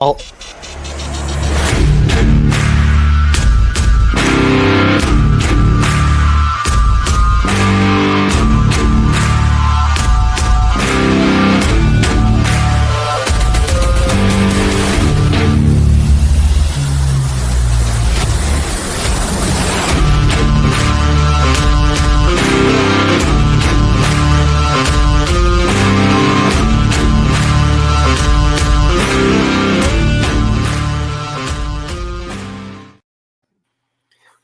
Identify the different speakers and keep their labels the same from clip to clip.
Speaker 1: I'll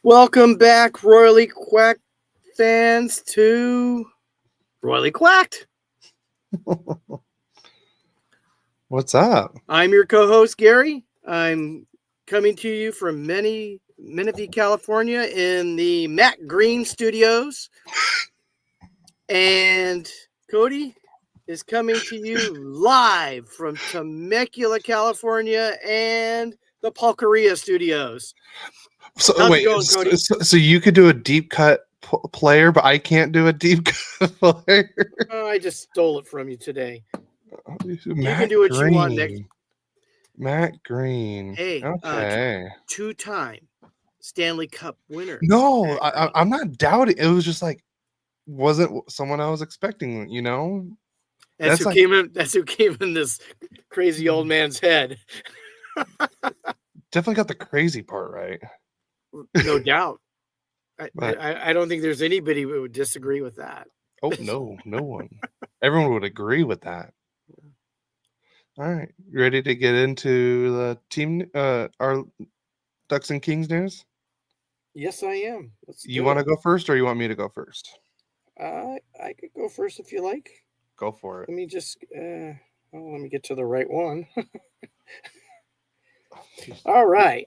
Speaker 2: Welcome back, Royally Quack fans, to Royally Quacked.
Speaker 1: What's up?
Speaker 2: I'm your co-host, Gary. I'm coming to you from Menifee, California in the Matt Green Studios. And Cody is coming to you live from Temecula, California and the Pulqueria Studios.
Speaker 1: So
Speaker 2: How's
Speaker 1: wait,
Speaker 2: it going, Cody?
Speaker 1: so you could do a deep cut player, but I can't do a deep cut player.
Speaker 2: Oh, I just stole it from you today. You
Speaker 1: Matt
Speaker 2: can do what
Speaker 1: Green.
Speaker 2: you want next.
Speaker 1: Matt Green.
Speaker 2: Hey,
Speaker 1: Okay.
Speaker 2: two-time Stanley Cup winner.
Speaker 1: No, I'm not doubting. It was just like wasn't someone I was expecting. You know,
Speaker 2: That's who
Speaker 1: like,
Speaker 2: came in. That's who came in this crazy old man's head.
Speaker 1: definitely got the crazy part right.
Speaker 2: No doubt.
Speaker 1: But
Speaker 2: I don't think there's anybody who would disagree with that.
Speaker 1: oh no, no one. Everyone would agree with that. All right, ready to get into the team? Our Ducks and Kings news.
Speaker 2: Yes, I am.
Speaker 1: You want to go first, or you want me to go first?
Speaker 2: I could go first if you like.
Speaker 1: Go for it.
Speaker 2: Let me just. Let me get to the right one. All right,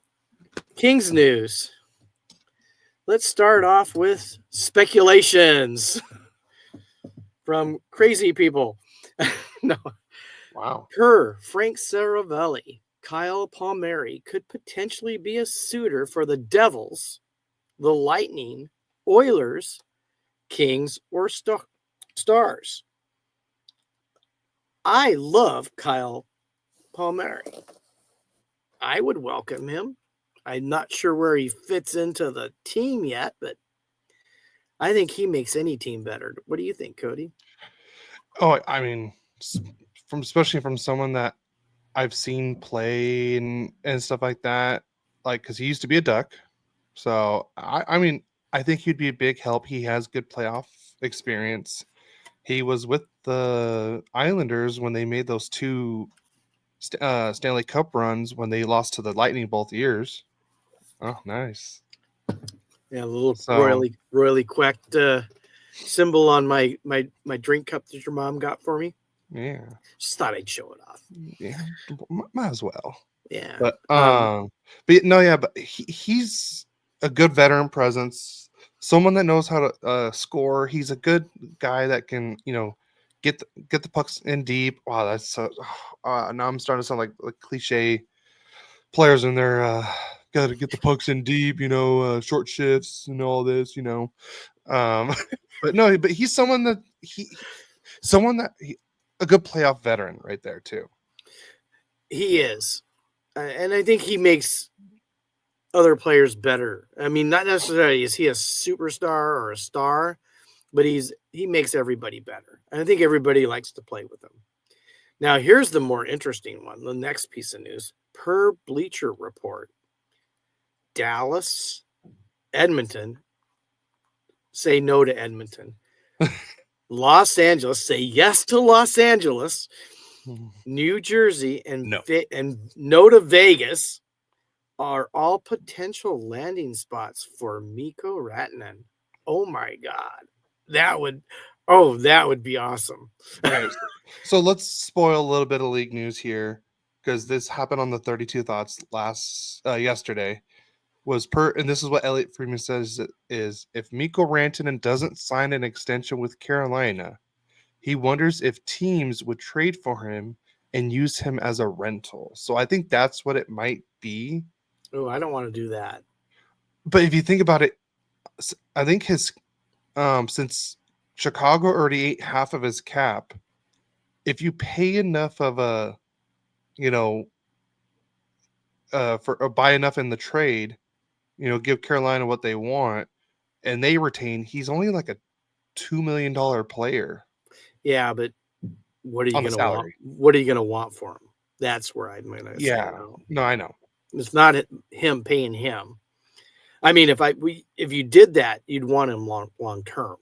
Speaker 2: Kings news. Let's start off with speculations from crazy people. No.
Speaker 1: Wow.
Speaker 2: Per Frank Saravelli, Kyle Palmieri could potentially be a suitor for the Devils, the Lightning, Oilers, Kings, or Stars. I love Kyle Palmieri. I would welcome him. I'm not sure where he fits into the team yet, but I think he makes any team better. What do you think, Cody?
Speaker 1: Oh, I mean, especially from someone that I've seen play and stuff like that, like because he used to be a Duck, so I mean, I think he'd be a big help. He has good playoff experience. He was with the Islanders when they made those two Stanley Cup runs when they lost to the Lightning both years. Oh, nice.
Speaker 2: Yeah, a little royally quacked symbol on my drink cup that your mom got for me.
Speaker 1: Yeah.
Speaker 2: Just thought I'd show it off.
Speaker 1: Yeah, might as well.
Speaker 2: Yeah.
Speaker 1: But no, yeah, but he's a good veteran presence, someone that knows how to score. He's a good guy that can, get the pucks in deep. Wow, that's so. Now I'm starting to sound like cliche players in there. Got to get the pucks in deep, short shifts and all this, but no, but he's someone that a good playoff veteran right there too.
Speaker 2: He is, and I think he makes other players better. I mean, not necessarily is he a superstar or a star, but he makes everybody better. And I think everybody likes to play with him. Now, here's the more interesting one, the next piece of news. Per Bleacher Report, Dallas, Edmonton say no to Edmonton. Los Angeles say yes to Los Angeles. New Jersey and no to Vegas are all potential landing spots for Mikko Rantanen. Oh my God. That would be awesome.
Speaker 1: Okay, so let's spoil a little bit of league news here because this happened on the 32 Thoughts yesterday. And this is what Elliot Freeman says is if Mikko Rantanen doesn't sign an extension with Carolina, he wonders if teams would trade for him and use him as a rental. So I think that's what it might be.
Speaker 2: Oh, I don't want to do that.
Speaker 1: But if you think about it, I think his since Chicago already ate half of his cap, if you pay enough of a buy enough in the trade, give Carolina what they want, and they retain. He's only like a $2 million player.
Speaker 2: Yeah, but what are you
Speaker 1: On the
Speaker 2: going to want?
Speaker 1: salary.
Speaker 2: What are you going to want for him? That's where I'm going to say no.
Speaker 1: No, I know.
Speaker 2: It's not him paying him. I mean, if you did that, you'd want him long term.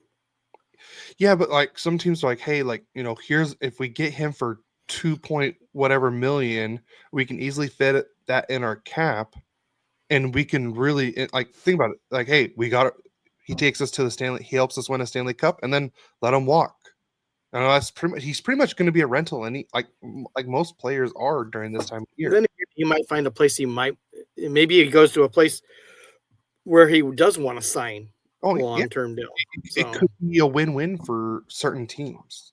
Speaker 1: Yeah, but like some teams are like, hey, like, here's if we get him for 2 point whatever million, we can easily fit that in our cap, and we can really like think about it. Like, hey, he takes us to the Stanley, he helps us win a Stanley Cup, and then let him walk. I know he's pretty much going to be a rental, and like most players are during this time of year.
Speaker 2: Then he might find a place. Maybe he goes to a place where he does want to sign a long-term deal.
Speaker 1: It could be a win-win for certain teams.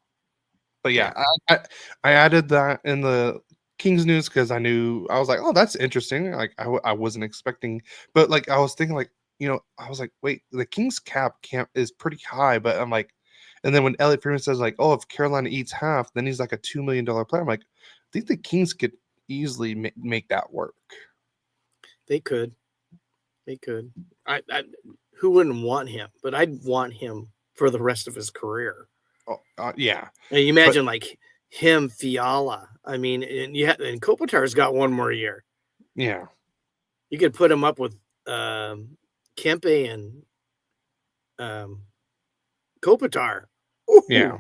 Speaker 1: But yeah. I added that in the Kings news because I was like, oh, that's interesting. Like I wasn't expecting, but like I was thinking, like, I was like, wait, the Kings cap is pretty high, but I'm like, and then when Elliot Freeman says like, oh, if Carolina eats half, then he's like a $2 million player. I'm like, I think the Kings could easily make that work.
Speaker 2: They could. Who wouldn't want him? But I'd want him for the rest of his career.
Speaker 1: Oh, yeah.
Speaker 2: And you imagine like him, Fiala. I mean, and Kopitar's got one more year.
Speaker 1: Yeah.
Speaker 2: You could put him up with Kempe and Kopitar. Ooh,
Speaker 1: yeah.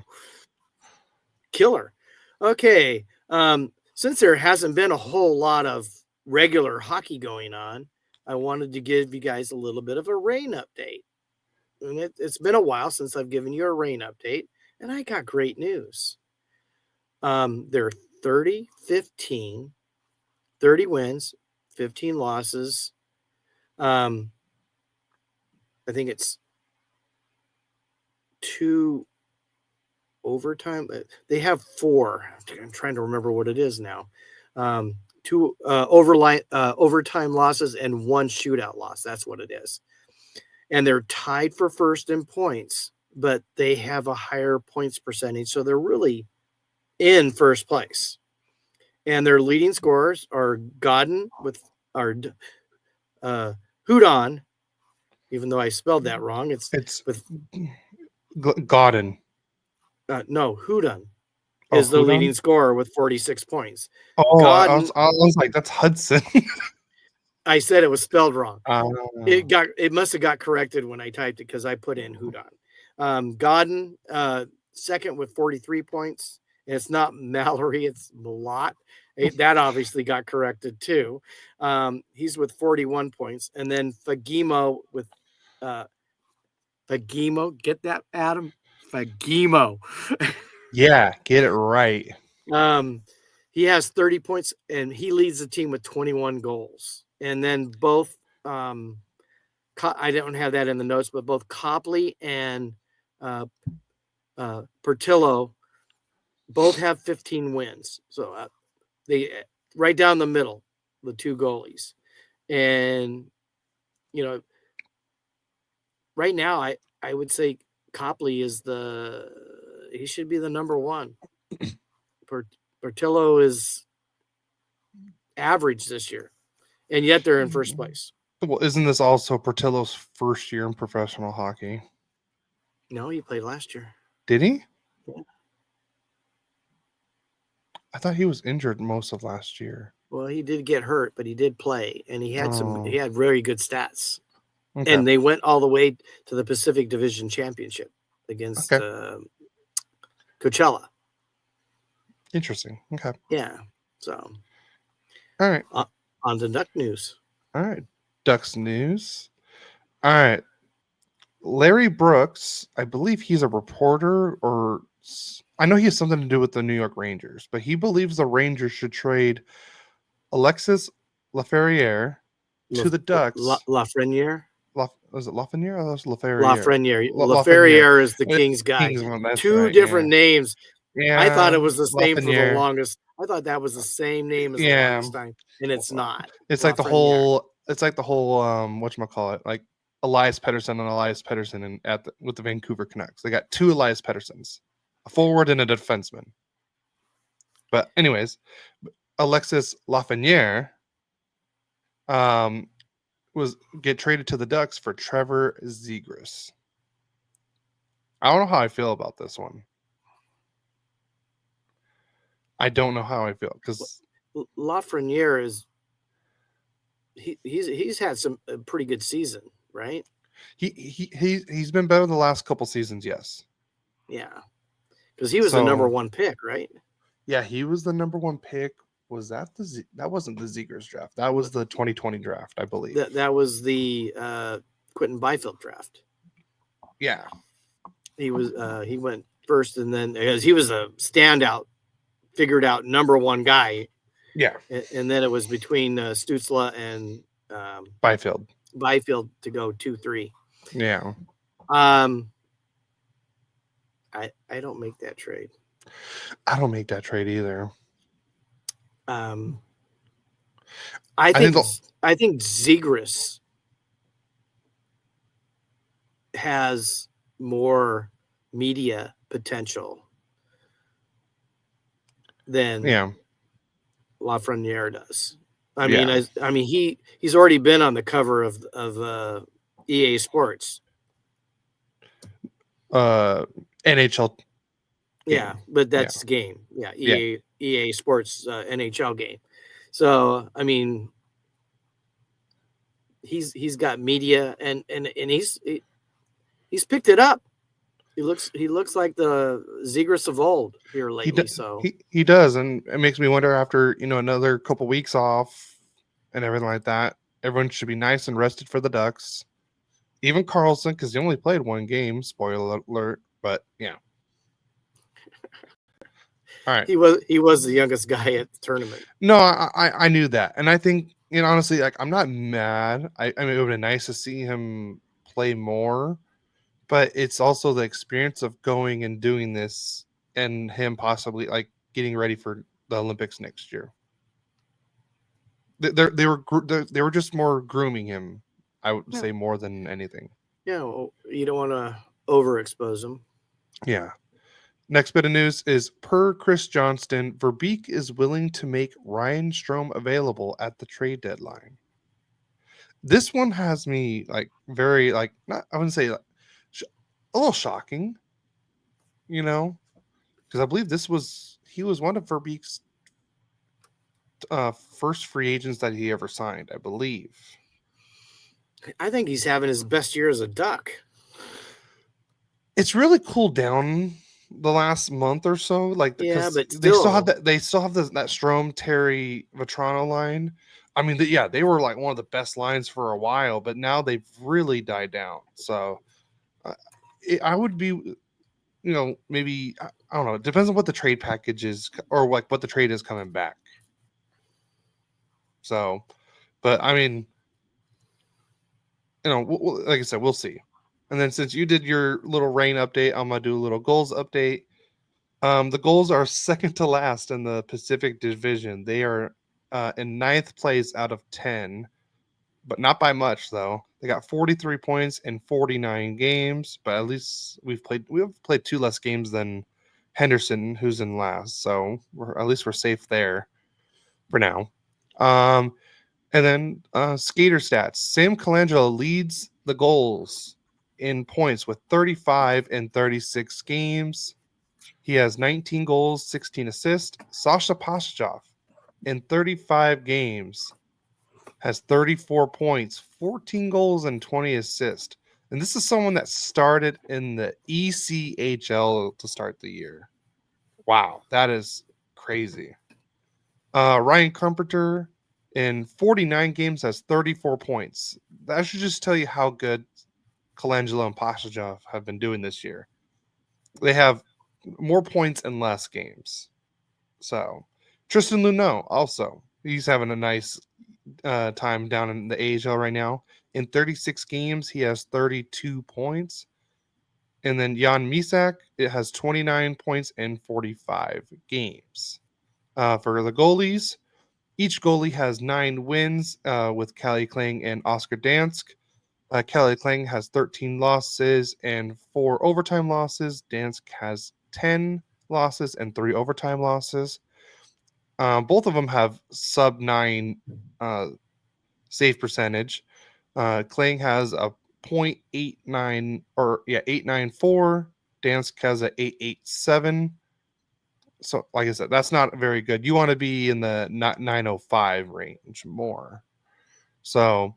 Speaker 2: Killer. Okay. Since there hasn't been a whole lot of regular hockey going on, I wanted to give you guys a little bit of a rain update. And it's been a while since I've given you a rain update, and I got great news. They're 30-15, 30 wins, 15 losses. I think it's 2 overtime. They have 4. I'm trying to remember what it is now. 2 overtime losses and 1 shootout loss. That's what it is. And they're tied for first in points, but they have a higher points percentage, so they're really in first place. And their leading scorers are Hudon, even though I spelled that wrong. It's with
Speaker 1: Godin.
Speaker 2: No, Hudon is the leading scorer with 46 points.
Speaker 1: Oh, Godin, I was like, that's Hudson.
Speaker 2: I said it was spelled wrong. It must have got corrected when I typed it because I put in Hudon. Godin, second with 43 points. And it's not Mallory, it's Malott. That obviously got corrected too. He's with 41 points. And then Fagemo with Fagemo. Get that, Adam? Fagemo.
Speaker 1: Yeah, get it right.
Speaker 2: He has 30 points, and he leads the team with 21 goals. And then both, I don't have that in the notes, but both Copley and Portillo both have 15 wins. So they right down the middle, the 2 goalies. And, right now, I would say Copley he should be the number 1. Portillo is average this year, and yet they're in first place.
Speaker 1: Well, isn't this also Portillo's first year in professional hockey?
Speaker 2: No, he played last year.
Speaker 1: Did he?
Speaker 2: Yeah.
Speaker 1: I thought he was injured most of last year.
Speaker 2: Well, he did get hurt, but he did play, and he had he had very good stats.
Speaker 1: Okay.
Speaker 2: And they went all the way to the Pacific Division Championship against Coachella.
Speaker 1: Interesting. Okay.
Speaker 2: Yeah. So.
Speaker 1: All right.
Speaker 2: On to Duck news.
Speaker 1: All right. Ducks news. All right. Larry Brooks, I believe he's a reporter, or I know he has something to do with the New York Rangers, but he believes the Rangers should trade Alexis Lafreniere to the Ducks.
Speaker 2: Lafreniere?
Speaker 1: Was it Lafreniere or was it Lafreniere?
Speaker 2: Lafreniere is the Kings guy. Two different names.
Speaker 1: Yeah,
Speaker 2: I thought it was the same for the longest. I thought that was the same name as the longest time, and it's not.
Speaker 1: It's like the whole. It's like the whole. Whatchamacallit, like Elias Pettersson and Elias Pettersson, and with the Vancouver Canucks, they got 2 Elias Petterssons, a forward and a defenseman. But anyways, Alexis Lafreniere um, was get traded to the Ducks for Trevor Zegras. I don't know how I feel about this one. I don't know how I feel because
Speaker 2: Lafreniere is he's had a pretty good season, right?
Speaker 1: he's been better the last couple seasons, yes.
Speaker 2: Yeah, because he was the number
Speaker 1: So
Speaker 2: one pick, right?
Speaker 1: yeah, he was the number one pick. Was that that wasn't the Zegers draft? That was the 2020 draft, I believe.
Speaker 2: That was the Quentin Byfield draft.
Speaker 1: Yeah,
Speaker 2: He went first, and then because he was a standout, figured out number one guy.
Speaker 1: yeah.
Speaker 2: And then it was between Stützle and
Speaker 1: Byfield.
Speaker 2: Byfield to go 2-3.
Speaker 1: Yeah.
Speaker 2: I don't make that trade.
Speaker 1: I don't make that trade either.
Speaker 2: I think Zegras has more media potential than Lafreniere does. I mean, he's already been on the cover of EA Sports.
Speaker 1: NHL.
Speaker 2: Yeah, but that's game. Yeah, EA Sports NHL game. So I mean, he's got media and he's picked it up. He looks like the Zegras of old here lately.
Speaker 1: He does, and it makes me wonder after another couple weeks off and everything like that. Everyone should be nice and rested for the Ducks. Even Carlson, because he only played one game. Spoiler alert, but yeah. All right.
Speaker 2: He was the youngest guy at the tournament.
Speaker 1: No, I knew that, and I think honestly, like I'm not mad. I mean, it would be nice to see him play more, but it's also the experience of going and doing this, and him possibly like getting ready for the Olympics next year. They were just more grooming him. I would say more than anything.
Speaker 2: Yeah, well, you don't want to overexpose him.
Speaker 1: Yeah. Next bit of news is per Chris Johnston, Verbeek is willing to make Ryan Strome available at the trade deadline. This one has me like very like not I wouldn't say like, a little shocking, because I believe he was one of Verbeek's first free agents that he ever signed, I believe.
Speaker 2: I think he's having his best year as a Duck.
Speaker 1: It's really cooled down the last month or so, like because
Speaker 2: but
Speaker 1: they still have that Strome, Terry, Vetrano line. I mean, they were like one of the best lines for a while, but now they've really died down. So I would be, maybe I don't know. It depends on what the trade package is or like what the trade is coming back. So, but I mean, like I said, we'll see. And then since you did your little rain update, I'm gonna do a little goals update. The Goals are second to last in the Pacific Division. They are in 9th place out of 10, but not by much though. They got 43 points in 49 games, but at least we've played 2 less games than Henderson, who's in last. So at least we're safe there for now. And then skater stats. Sam Colangelo leads the Goals in points with 35 in 36 games. He has 19 goals, 16 assists. Sasha Pashchov in 35 games has 34 points, 14 goals, and 20 assists. And this is someone that started in the ECHL to start the year. Wow, that is crazy. Ryan Carpenter in 49 games has 34 points. That should just tell you how good Colangelo and Pashchov have been doing this year. They have more points in less games. So Tristan Luneau also, he's having a nice time down in the AHL right now. In 36 games, he has 32 points. And then Jan Misak, it has 29 points in 45 games. For the goalies, each goalie has 9 wins with Kalle Klang and Oscar Dansk. Kalle Klang has 13 losses and 4 overtime losses. Dansk has 10 losses and 3 overtime losses. Both of them have sub 9 save percentage. Kling has a .89 or 894. Dansk has a 887. So, like I said, that's not very good. You want to be in the 905 range more. So,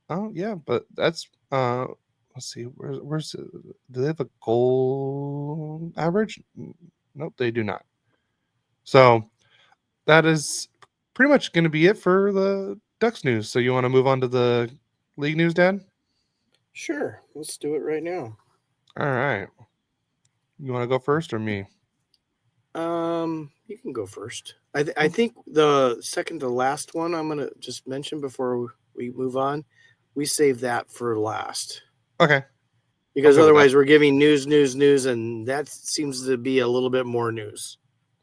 Speaker 1: oh yeah, but that's let's see, where's do they have a goal average? Nope, they do not. So that is pretty much going to be it for the Ducks news. So you want to move on to the league news, Dad?
Speaker 2: Sure, let's do it right now.
Speaker 1: All right. You want to go first or me?
Speaker 2: You can go first. I think the second to last one I'm gonna just mention before we move on. We save that for last.
Speaker 1: Okay.
Speaker 2: Because otherwise we're giving news, and that seems to be a little bit more news.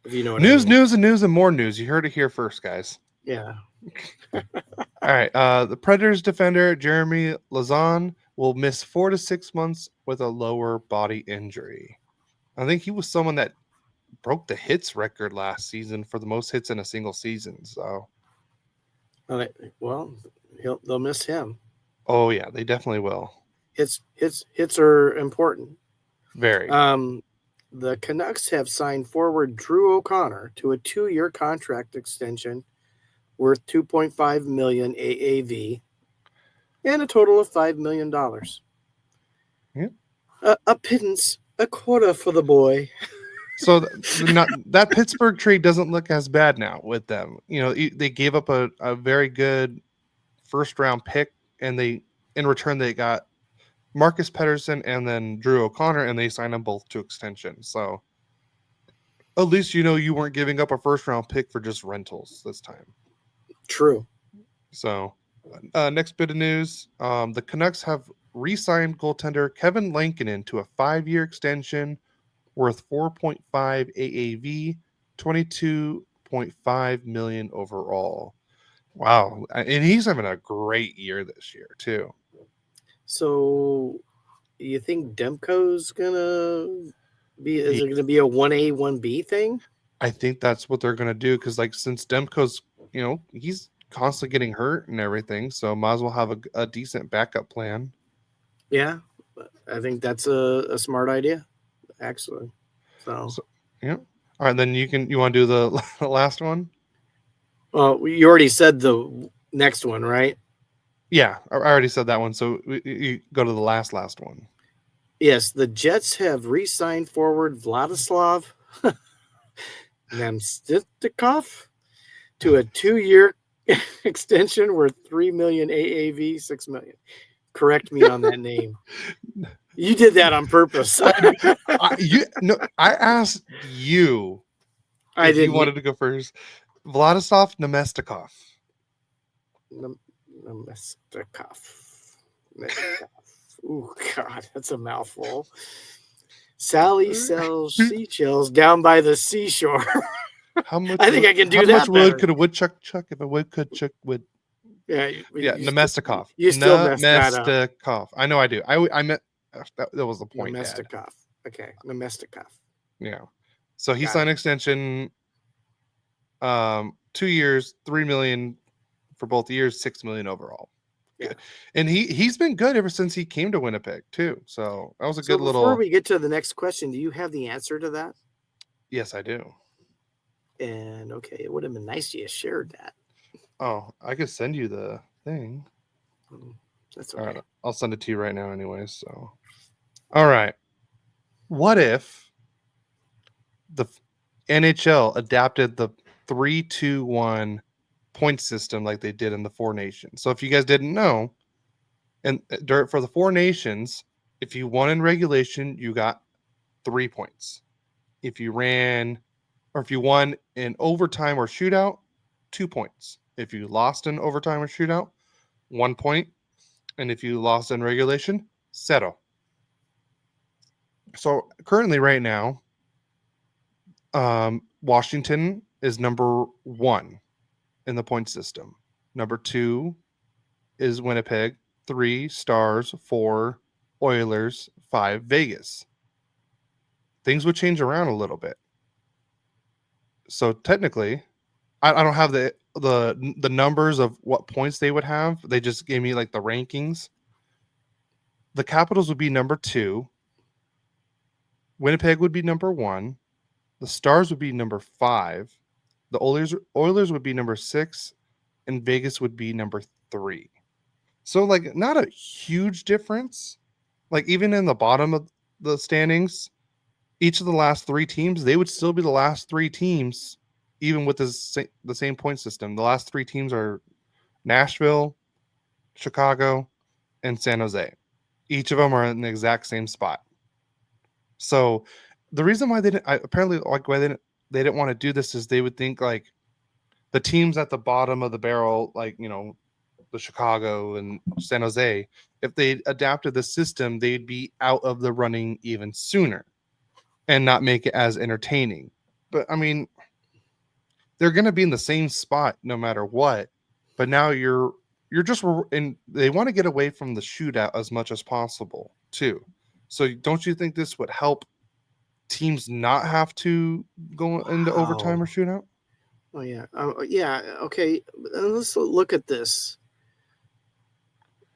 Speaker 2: If you know what
Speaker 1: news,
Speaker 2: I mean.
Speaker 1: news, and more news. You heard it here first, guys.
Speaker 2: Yeah.
Speaker 1: All right. The Predators defender Jeremy Lauzon will miss 4 to 6 months with a lower body injury. I think he was someone that broke the hits record last season for the most hits in a single season. So,
Speaker 2: well, they'll miss him.
Speaker 1: Oh yeah, they definitely will.
Speaker 2: Hits are important.
Speaker 1: Very.
Speaker 2: The Canucks have signed forward Drew O'Connor to a 2-year contract extension worth $2.5 million AAV and a total of $5 million.
Speaker 1: Yeah.
Speaker 2: A pittance, a quota for the boy.
Speaker 1: So that Pittsburgh trade doesn't look as bad now with them. You know, they gave up a very good first round pick, and in return they got Marcus Pettersson and then Drew O'Connor, and they signed them both to extension. So at least you weren't giving up a first round pick for just rentals this time.
Speaker 2: True.
Speaker 1: So next bit of news: the Canucks have re-signed goaltender Kevin Lankinen to a 5-year extension worth 4.5 AAV, 22.5 million overall. Wow, and he's having a great year this year too.
Speaker 2: So, you think Demko's gonna be? Is it gonna be a 1A 1B thing?
Speaker 1: I think that's what they're gonna do because, since Demko's, he's constantly getting hurt and everything, so might as well have a decent backup plan.
Speaker 2: Yeah, I think that's a smart idea, actually. So
Speaker 1: yeah. All right, then you want to do the last one?
Speaker 2: Well, you already said the next one, right?
Speaker 1: Yeah, I already said that one. So you go to the last one.
Speaker 2: Yes, the Jets have re-signed forward Vladislav Namstnikov to a 2-year extension worth $3 million AAV, $6 million. Correct me on that name. You did that on purpose.
Speaker 1: I asked you if you wanted to go first. Vladislav Namestnikov.
Speaker 2: Namestnikov. Oh, God, that's a mouthful. Sally sells seashells down by the seashore.
Speaker 1: How much?
Speaker 2: I think I can do that.
Speaker 1: How much wood could a woodchuck chuck if a woodchuck would?
Speaker 2: Yeah,
Speaker 1: Namestnikov.
Speaker 2: You still messed that up.
Speaker 1: Namestnikov. I know I do. I meant that was the point.
Speaker 2: Namestnikov. Okay, Namestnikov.
Speaker 1: Yeah. So he signed an extension. 2 years, $3 million for both years, $6 million overall.
Speaker 2: Yeah.
Speaker 1: And he's been good ever since he came to Winnipeg too. So that was a good little.
Speaker 2: Before we get to the next question, do you have the answer to that?
Speaker 1: Yes, I do.
Speaker 2: And okay, it would have been nice if you shared that.
Speaker 1: Oh, I could send you the thing.
Speaker 2: That's okay.
Speaker 1: All right, I'll send it to you right now anyways. So, all right. What if the NHL adapted the 3-2-1 point system like they did in the Four Nations? So if you guys didn't know, and for the Four Nations, if you won in regulation, you got 3 points. If you won in overtime or shootout, 2 points. If you lost in overtime or shootout, 1 point. And if you lost in regulation, 0. So currently right now, Washington is number 1 in the point system. Number 2 is Winnipeg. 3 Stars. 4 Oilers. 5 Vegas. Things would change around a little bit. So technically, I don't have the the numbers of what points they would have. They just gave me like the rankings. The Capitals would be number 2. Winnipeg would be number 1. The Stars would be number 5. The Oilers would be number 6, and Vegas would be number 3. So like not a huge difference. Like even in the bottom of the standings, each of the last 3 teams, they would still be the last 3 teams, even with the same point system. The last 3 teams are Nashville, Chicago, and San Jose. Each of them are in the exact same spot. So the reason why they didn't apparently like why they didn't want to do this is they would think like the teams at the bottom of the barrel, like the Chicago and San Jose, if they adapted the system, they'd be out of the running even sooner and not make it as entertaining. But I mean, they're going to be in the same spot no matter what. But now you're just and they want to get away from the shootout as much as possible too. So don't you think this would help teams not have to go into overtime or shootout?
Speaker 2: Oh yeah. Yeah. Okay. Let's look at this.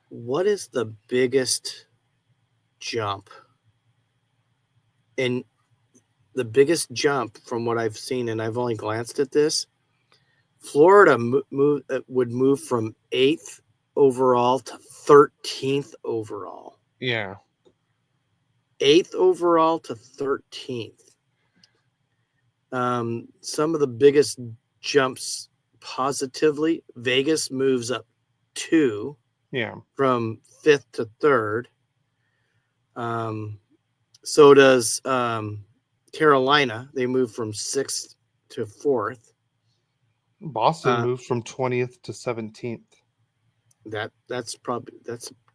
Speaker 2: What is the biggest jump? And the biggest jump from what I've seen, and I've only glanced at this, Florida would move from 8th overall to 13th overall.
Speaker 1: Yeah.
Speaker 2: 8th overall to 13th. Some of the biggest jumps positively, Vegas moves up 2.
Speaker 1: Yeah.
Speaker 2: From 5th to 3rd. So does Carolina. They move from 6th to 4th.
Speaker 1: Boston moves from 20th to 17th.
Speaker 2: That's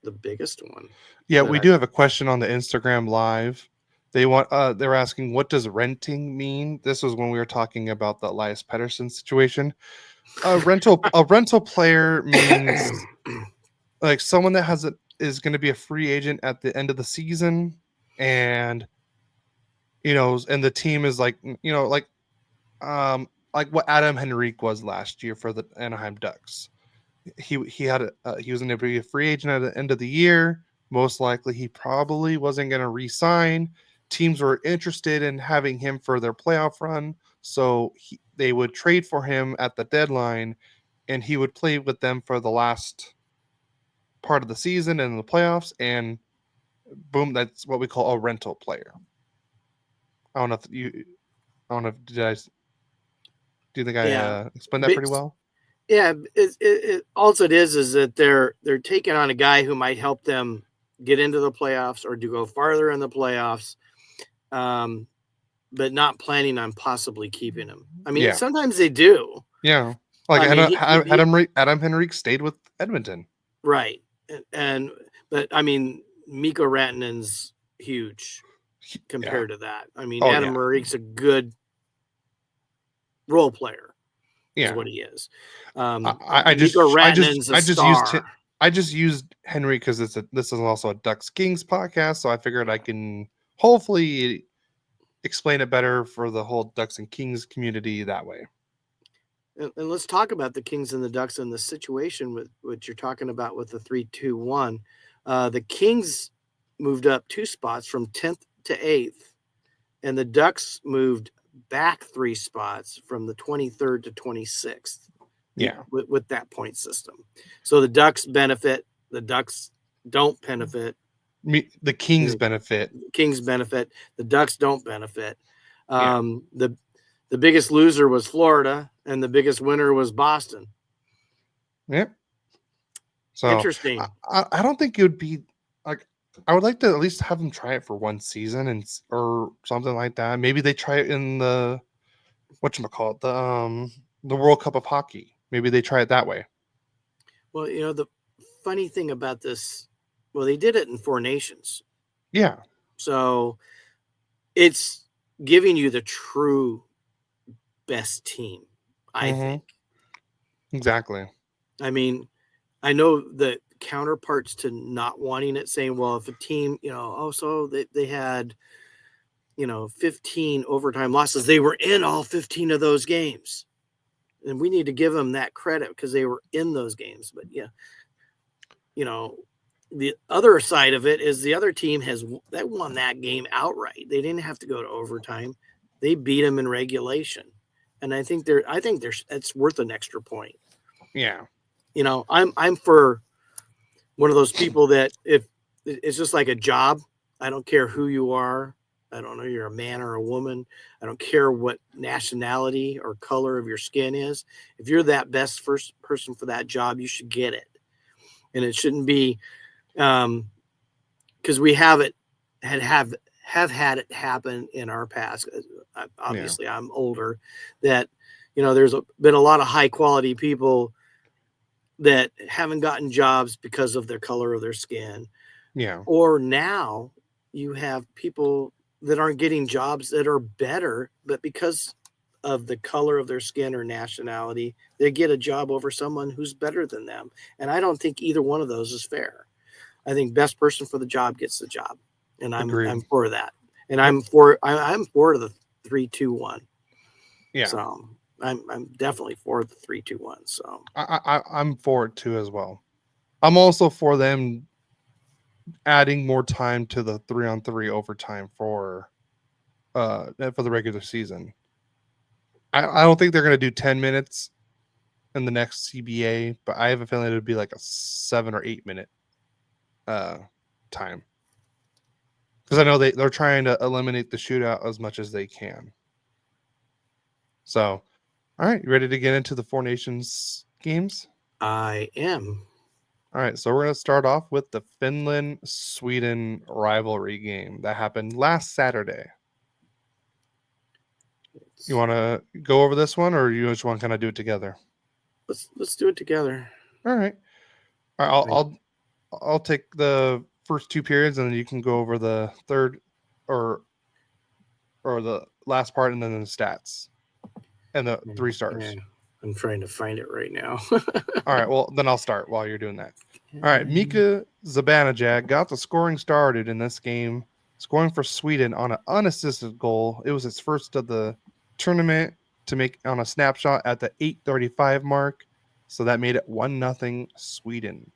Speaker 2: the biggest one.
Speaker 1: Yeah, we do have a question on the Instagram live. They're asking, what does renting mean? This was when we were talking about the Elias Pettersson situation. A rental player means like someone that is going to be a free agent at the end of the season, and and the team is like like what Adam Henrique was last year for the Anaheim Ducks. He was going to be a free agent at the end of the year. Most likely, he probably wasn't going to re-sign. Teams were interested in having him for their playoff run, so they would trade for him at the deadline, and he would play with them for the last part of the season and the playoffs, and boom, that's what we call a rental player. I don't know if do you think I explained that pretty well?
Speaker 2: Yeah, also it is that they're taking on a guy who might help them get into the playoffs or to go farther in the playoffs, but not planning on possibly keeping him. I mean, sometimes they do.
Speaker 1: Yeah, like Adam Henrique stayed with Edmonton,
Speaker 2: right? But I mean, Mikko Rantanen's huge compared to that. I mean, Adam Henrique's a good role player. Is what he is.
Speaker 1: I just used Henry because this is also a Ducks Kings podcast, so I figured I can hopefully explain it better for the whole Ducks and Kings community that way.
Speaker 2: And let's talk about the Kings and the Ducks and the situation with what you're talking about with the 3-2-1. The Kings moved up 2 spots from 10th to 8th, and the Ducks moved back 3 spots from the 23rd to 26th.
Speaker 1: Yeah,
Speaker 2: with that point system. So the Ducks benefit, the Ducks don't benefit.
Speaker 1: The Kings benefit.
Speaker 2: Kings benefit. The Ducks don't benefit. The biggest loser was Florida, and the biggest winner was Boston.
Speaker 1: Yep. So
Speaker 2: interesting.
Speaker 1: I don't think it would be like. I would like to at least have them try it for one season or something like that. Maybe they try it in the whatchamacallit, the World Cup of Hockey. Maybe they try it that way.
Speaker 2: Well, the funny thing about this, they did it in 4 nations.
Speaker 1: Yeah.
Speaker 2: So it's giving you the true best team, I think.
Speaker 1: Exactly.
Speaker 2: I mean, I know the counterparts to not wanting it, saying, well, if a team, so they had, 15 overtime losses, they were in all 15 of those games. and we need to give them that credit because they were in those games. But yeah, the other side of it is the other team that won that game outright. They didn't have to go to overtime. They beat them in regulation, and I think it's worth an extra point.
Speaker 1: Yeah.
Speaker 2: I'm for one of those people that if it's just like a job, I don't care who you are. I don't know, you're a man or a woman. I don't care what nationality or color of your skin is. If you're that best first person for that job, you should get it. And it shouldn't be because we have had it happen in our past. Obviously, I'm older. That there's been a lot of high quality people that haven't gotten jobs because of their color of their skin.
Speaker 1: Yeah.
Speaker 2: Or now you have people that aren't getting jobs that are better, but because of the color of their skin or nationality, they get a job over someone who's better than them. And I don't think either one of those is fair. I think best person for the job gets the job. And I'm for that. And I'm for the 3-2-1.
Speaker 1: Yeah.
Speaker 2: So I'm definitely for the 3-2-1. So
Speaker 1: I'm for it too as well. I'm also for them adding more time to the 3-on-3 overtime for the regular season. I don't think they're going to do 10 minutes in the next CBA, but I have a feeling it would be like a 7 or 8 minute time. Because I know they're trying to eliminate the shootout as much as they can. So, all right, you ready to get into the Four Nations games?
Speaker 2: I am.
Speaker 1: All right, so we're going to start off with the Finland-Sweden rivalry game that happened last Saturday. You want to go over this one, or you just want to kind of do it together?
Speaker 2: Let's do it together.
Speaker 1: All right. I'll take the first two periods, and then you can go over the third or the last part, and then the stats and the 3 stars.
Speaker 2: Yeah, I'm trying to find it right now.
Speaker 1: All right. Well, then I'll start while you're doing that. All right. Mika Zibanejad got the scoring started in this game, scoring for Sweden on an unassisted goal. It was his first of the tournament to make on a snapshot at the 8:35 mark. So that made it 1-0 Sweden.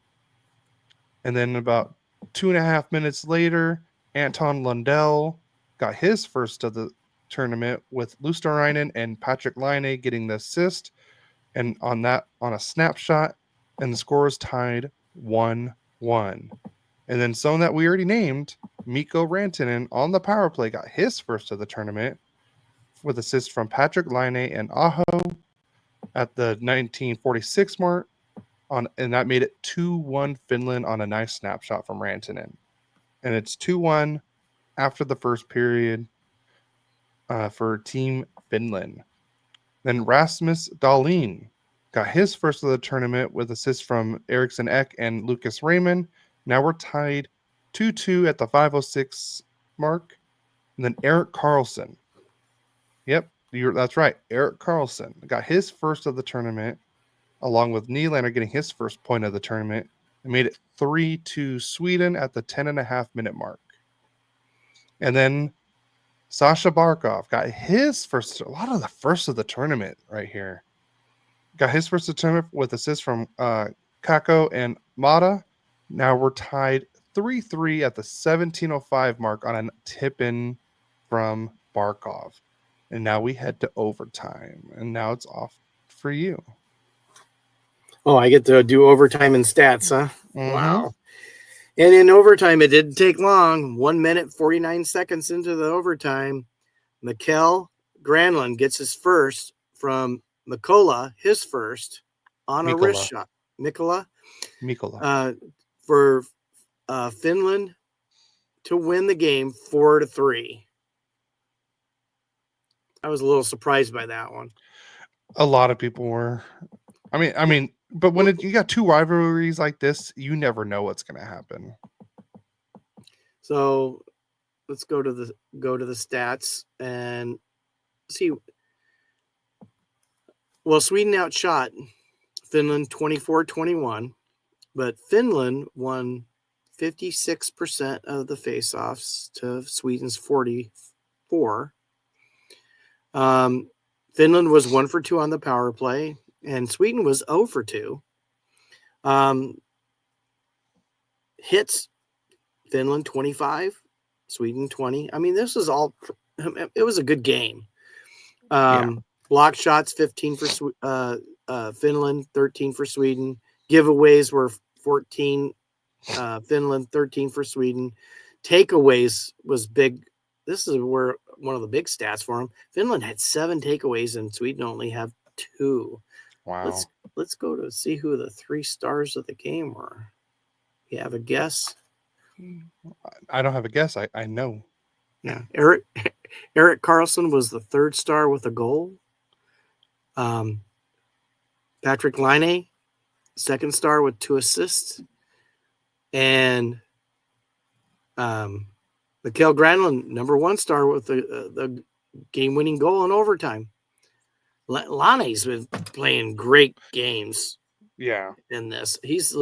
Speaker 1: And then about 2.5 minutes later, Anton Lundell got his first of the tournament with Luosterainen and Patrick Laine getting the assist. And on a snapshot, and the score was tied 1-1. And then someone that we already named, Mikko Rantanen, on the power play got his first of the tournament with assists from Patrick Laine and Aho at the 1946 mark. And that made it 2-1 Finland on a nice snapshot from Rantanen. And it's 2-1 after the first period for Team Finland. Then Rasmus Dahlin got his first of the tournament with assists from Eriksson Ek and Lucas Raymond. Now we're tied 2-2 at the 5:06 mark. And then Erik Karlsson. Yep, that's right. Erik Karlsson got his first of the tournament, along with Nylander getting his first point of the tournament, and made it 3-2 Sweden at the 10.5-minute mark. And then Sasha Barkov got his first, a lot of the first of the tournament right here. Got his first of the tournament with assists from Kako and Mata. Now we're tied 3-3 at the 17:05 mark on a tip-in from Barkov. And now we head to overtime. And now it's off for you.
Speaker 2: Oh, I get to do overtime and stats, huh?
Speaker 1: Mm-hmm.
Speaker 2: Wow. And in overtime, it didn't take long. 1 minute, 49 seconds into the overtime, Mikkel Granlund gets his first from Mikola, his first on a wrist shot. Mikola. For Finland to win the game 4-3. I was a little surprised by that one.
Speaker 1: A lot of people were. I mean, but when you got two rivalries like this, you never know what's going to happen.
Speaker 2: So let's go to the stats and see. Well, Sweden outshot Finland 24-21, but Finland won 56% of the faceoffs to Sweden's 44. Finland was 1 for 2 on the power play, and Sweden was 0 for 2. Hits, Finland 25, Sweden 20. I mean, this is all. It was a good game. Block shots 15 for Finland, 13 for Sweden. Giveaways were 14. Finland 13 for Sweden. Takeaways was big. This is where one of the big stats for them. Finland had 7 takeaways and Sweden only have 2.
Speaker 1: Wow.
Speaker 2: Let's go to see who the 3 stars of the game were. You have a guess?
Speaker 1: I don't have a guess. I know.
Speaker 2: Yeah, Erik Karlsson was the 3rd star with a goal. Patrick Laine, 2nd star with 2 assists. And Mikael Granlund, number 1 star with the game-winning goal in overtime. Laine's been playing great games.
Speaker 1: Yeah.
Speaker 2: In this, he's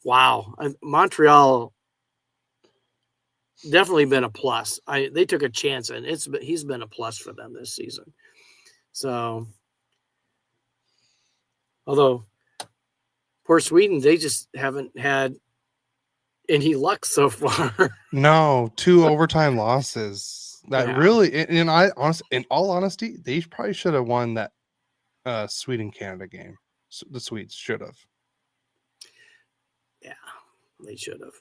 Speaker 2: wow. Montreal definitely been a plus. They took a chance, and he's been a plus for them this season. So, although poor Sweden, they just haven't had any luck so far.
Speaker 1: No, 2 overtime losses. That really, in all honesty, they probably should have won that Sweden-Canada game. The Swedes should have.
Speaker 2: Yeah, they should have.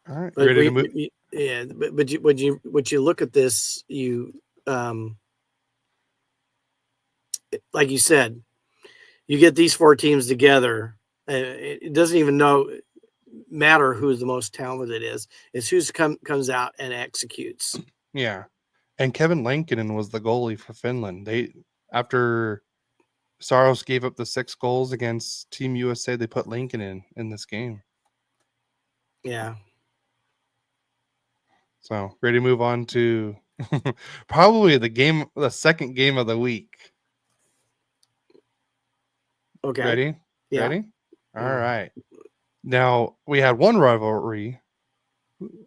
Speaker 1: All right, ready to move?
Speaker 2: Yeah, but would you look at this, you like you said, you get these 4 teams together. It doesn't even matter who the most talented is. It's who comes out and executes.
Speaker 1: Yeah, and Kevin Lankinen was the goalie for Finland. After Saros gave up the 6 goals against Team USA, they put Lankinen in this game.
Speaker 2: Yeah.
Speaker 1: So, ready to move on to probably the second game of the week.
Speaker 2: Okay.
Speaker 1: Ready?
Speaker 2: Yeah.
Speaker 1: Ready? All right. Now, we had one rivalry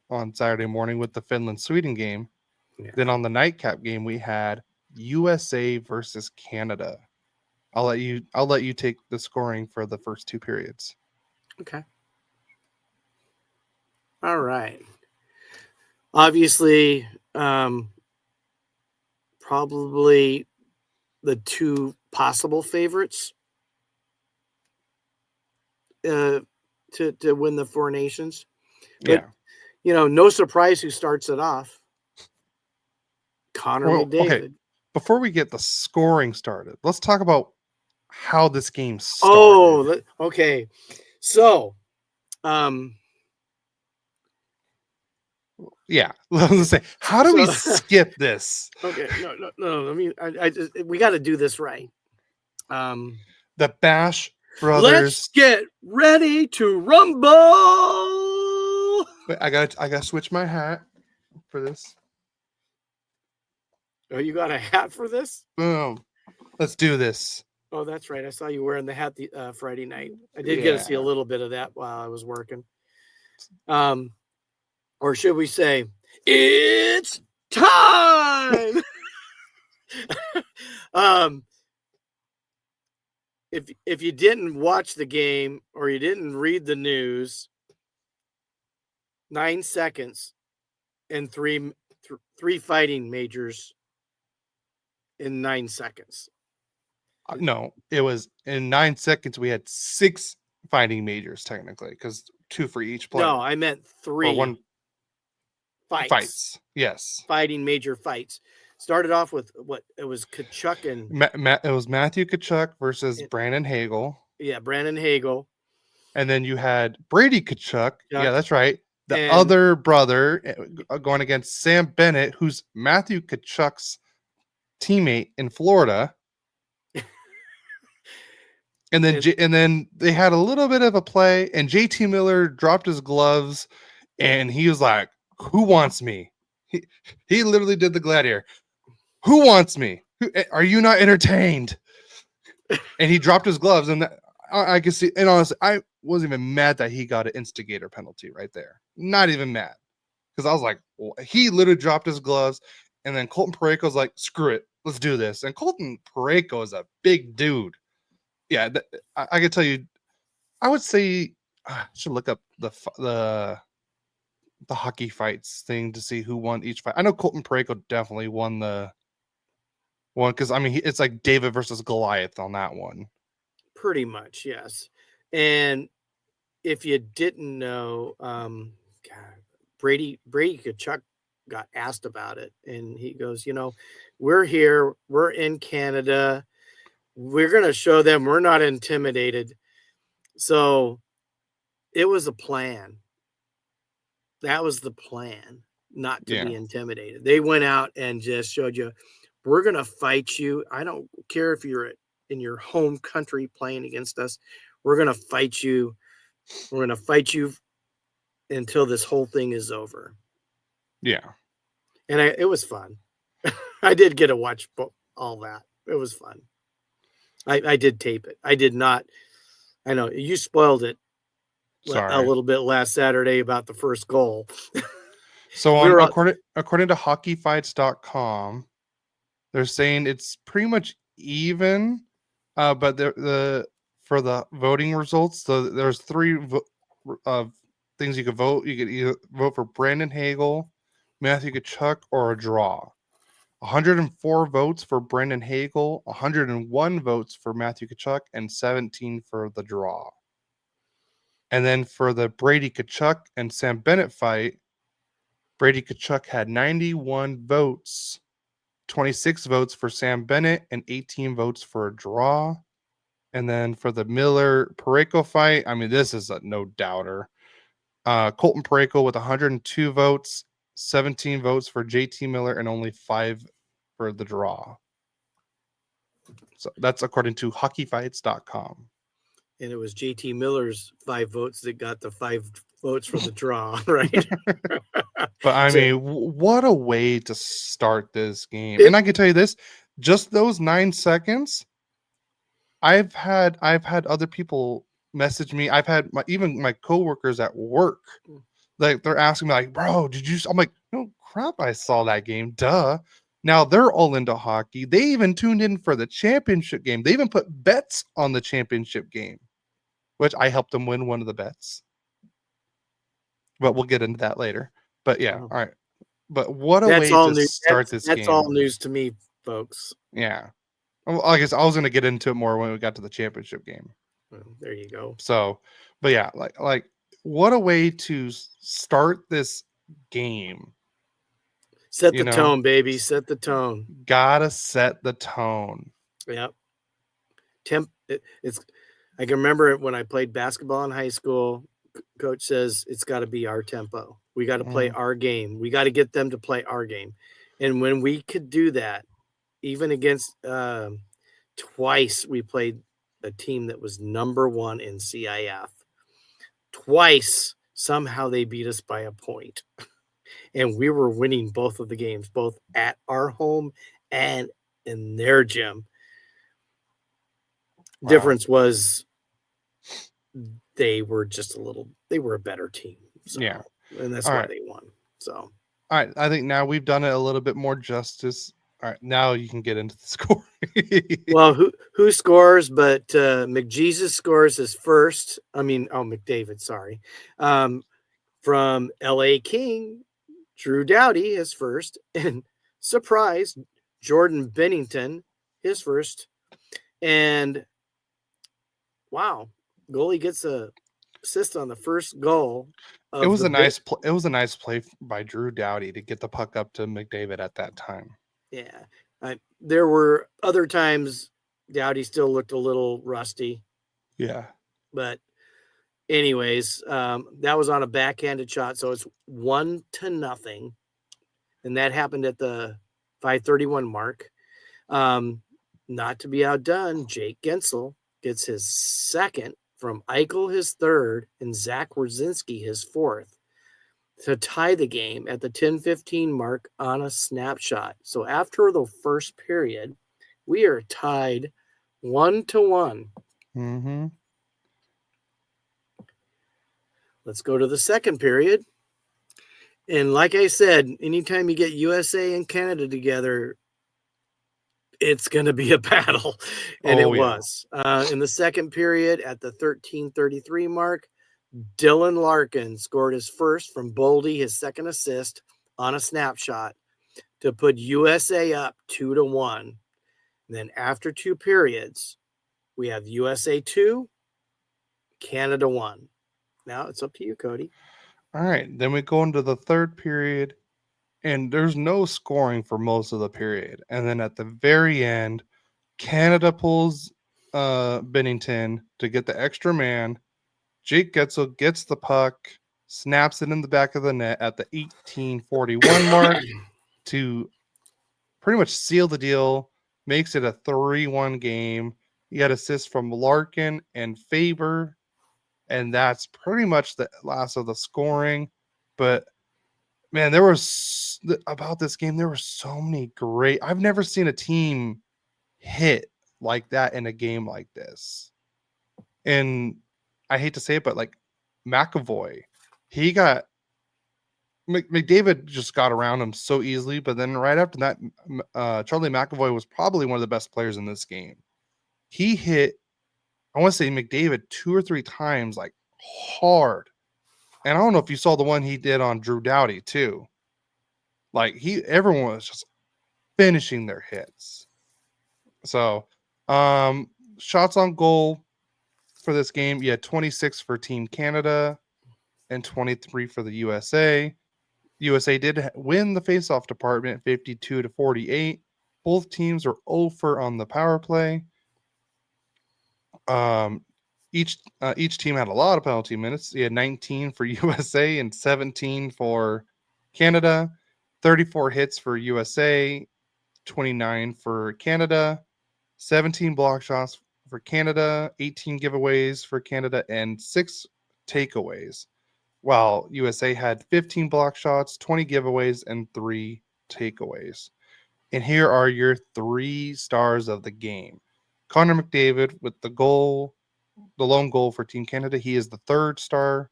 Speaker 1: on Saturday morning with the Finland-Sweden game. Yeah. Then on the nightcap game, we had USA versus Canada. I'll let you take the scoring for the first 2 periods.
Speaker 2: Okay. All right. Obviously, probably the 2 possible favorites to win the 4 nations. But, no surprise who starts it off. Connor McDavid. Okay.
Speaker 1: Before we get the scoring started, let's talk about how this game started.
Speaker 2: Okay. So,
Speaker 1: yeah, let's say, how do we skip this?
Speaker 2: Okay, no. I mean, we got to do this right.
Speaker 1: The Bash Brothers.
Speaker 2: Let's get ready to rumble.
Speaker 1: Wait, I got to switch my hat for this.
Speaker 2: Oh, you got a hat for this?
Speaker 1: Boom. Let's do this.
Speaker 2: Oh, that's right. I saw you wearing the hat the Friday night. I did get to see a little bit of that while I was working. Or should we say, it's time? If you didn't watch the game or you didn't read the news, 9 seconds and three fighting majors in 9 seconds.
Speaker 1: No, it was in 9 seconds. We had 6 fighting majors technically, because 2 for each player.
Speaker 2: No, I meant 3.
Speaker 1: Or 1
Speaker 2: fights.
Speaker 1: Yes,
Speaker 2: fighting major fights. Started off with what it was Tkachuk and
Speaker 1: it was Matthew Tkachuk versus Brandon Hagel.
Speaker 2: Yeah, Brandon Hagel.
Speaker 1: And then you had Brady Tkachuk. Yeah, that's right. The other brother going against Sam Bennett, who's Matthew Tkachuk's teammate in Florida. And then they had a little bit of a play, and JT Miller dropped his gloves, and he was like, "Who wants me?" He literally did the gladiator. Who wants me? Are you not entertained? And he dropped his gloves, and I can see. And honestly, I wasn't even mad that he got an instigator penalty right there. Not even mad, because I was like, well, he literally dropped his gloves, and then Colton Parayko's like, "Screw it, let's do this. And Colton Parayko is a big dude. Yeah, I can tell you. I would say I should look up the hockey fights thing to see who won each fight. I know Colton Parayko definitely won the one because I mean it's like David versus Goliath on that one.
Speaker 2: Pretty much, yes. And if you didn't know, Brady Kachuk got asked about it, and he goes, we're here, we're in Canada, we're going to show them we're not intimidated. So it was a plan. That was the plan, not to be intimidated. They went out and just showed you, we're going to fight you. I don't care if you're in your home country playing against us. We're going to fight you. We're going to fight you until this whole thing is over.
Speaker 1: Yeah.
Speaker 2: And it was fun. I did get to watch all that. It was fun. I did tape it. I did not. I know you spoiled it a little bit last Saturday about the first goal.
Speaker 1: So according to hockeyfights.com, they're saying it's pretty much even, but for the voting results, there's three things you could vote. You could either vote for Brandon Hagel, Matthew Tkachuk, or a draw. 104 votes for Brandon Hagel, 101 votes for Matthew Tkachuk, and 17 for the draw. And then for the Brady Tkachuk and Sam Bennett fight, Brady Tkachuk had 91 votes, 26 votes for Sam Bennett, and 18 votes for a draw. And then for the Miller Parayko fight, I mean, this is a no doubter. Colton Parayko with 102 votes, 17 votes for JT Miller, and only 5 for the draw. So that's according to hockeyfights.com.
Speaker 2: And it was JT Miller's 5 votes that got the 5 votes for the draw, right?
Speaker 1: But I mean, what a way to start this game. And I can tell you this, just those 9 seconds, I've had other people message me. I've had even my coworkers at work, like they're asking me like, bro, did you? I'm like, no crap, I saw that game. Duh. Now they're all into hockey. They even tuned in for the championship game. They even put bets on the championship game, which I helped them win one of the bets. But we'll get into that later. But yeah, all right. But what a way to start this game.
Speaker 2: That's all news to me, folks.
Speaker 1: Yeah. Well, I guess I was going to get into it more when we got to the championship game.
Speaker 2: Well, there you go.
Speaker 1: So, but yeah, like what a way to start this game.
Speaker 2: Set the tone, baby. Set the tone.
Speaker 1: Gotta set the tone.
Speaker 2: Yep. I can remember it when I played basketball in high school. Coach says it's got to be our tempo. We got to play our game. We got to get them to play our game. And when we could do that, even against twice we played a team that was number 1 in CIF. Twice, somehow they beat us by a point. And we were winning both of the games, both at our home and in their gym. Wow. Difference was they were a better team. So,
Speaker 1: yeah.
Speaker 2: And that's why they won. So,
Speaker 1: all right. I think now we've done it a little bit more justice. All right. Now you can get into the score.
Speaker 2: Well, who scores? But McJesus scores his first. McDavid, sorry. From LA King, Drew Doughty his first. And surprise, Jordan Bennington his first. And wow, goalie gets a assist on the first goal.
Speaker 1: It was a nice play by Drew Doughty to get the puck up to McDavid at that time.
Speaker 2: Yeah. There were other times Doughty still looked a little rusty.
Speaker 1: Yeah.
Speaker 2: But anyways, that was on a backhanded shot. So it's 1-0. And that happened at the 5:31 mark. Not to be outdone, Jake Gensel gets his second from Eichel, his third, and Zach Wierzinski, his fourth, to tie the game at the 10:15 mark on a snapshot. So after the first period, we are tied 1-1.
Speaker 1: Mm-hmm.
Speaker 2: Let's go to the second period. And like I said, anytime you get USA and Canada together, it's going to be a battle. And it was. In the second period, at the 13:33 mark, Dylan Larkin scored his first from Boldy, his second assist on a snapshot to put USA up 2-1. Then after 2 periods, we have USA 2, Canada 1. Now it's up to you, Cody.
Speaker 1: All right. Then we go into the third period, and there's no scoring for most of the period. And then at the very end, Canada pulls Bennington to get the extra man. Jake Getzel gets the puck, snaps it in the back of the net at the 18:41 mark to pretty much seal the deal, makes it a 3-1 game. You got assists from Larkin and Faber, and that's pretty much the last of the scoring. But man, there was about this game, there were so many great. I've never seen a team hit like that in a game like this. And I hate to say it, but like McAvoy, he got McDavid just got around him so easily. But then right after that, Charlie McAvoy was probably one of the best players in this game. He hit, I want to say McDavid 2 or 3 times, like hard. And I don't know if you saw the one he did on Drew Doughty too. Like everyone was just finishing their hits. So, shots on goal for this game, you had 26 for Team Canada and 23 for the USA. USA did win the faceoff department 52-48. Both teams are 0 on the power play. Each team had a lot of penalty minutes. You had 19 for USA and 17 for Canada. 34 hits for USA, 29 for Canada. 17 block shots for Canada, 18 giveaways for Canada, and 6 takeaways. While USA had 15 block shots, 20 giveaways, and 3 takeaways. And here are your 3 stars of the game. Connor McDavid with the lone goal for Team Canada. He is the 3rd star.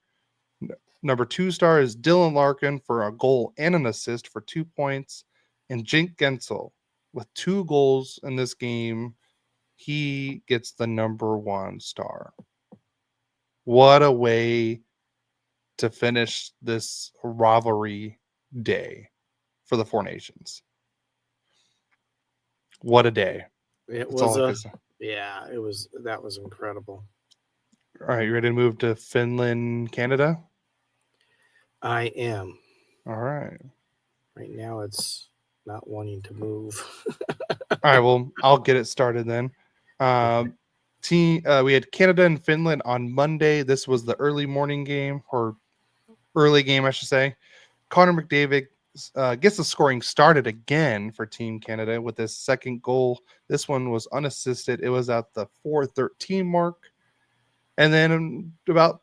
Speaker 1: Number 2 star is Dylan Larkin for a goal and an assist for 2 points. And Jake Gensel with 2 goals in this game. He gets the number 1 star. What a way to finish this rivalry day for the 4 nations. What a day.
Speaker 2: That was incredible.
Speaker 1: All right, you ready to move to Finland, Canada?
Speaker 2: I am.
Speaker 1: All right.
Speaker 2: Right now it's not wanting to move.
Speaker 1: All right, well, I'll get it started then. We had Canada and Finland on Monday. This was the early morning game, or early game, I should say. Connor McDavid gets the scoring started again for Team Canada with his 2nd goal. This one was unassisted. It was at the 4:13 mark. And then about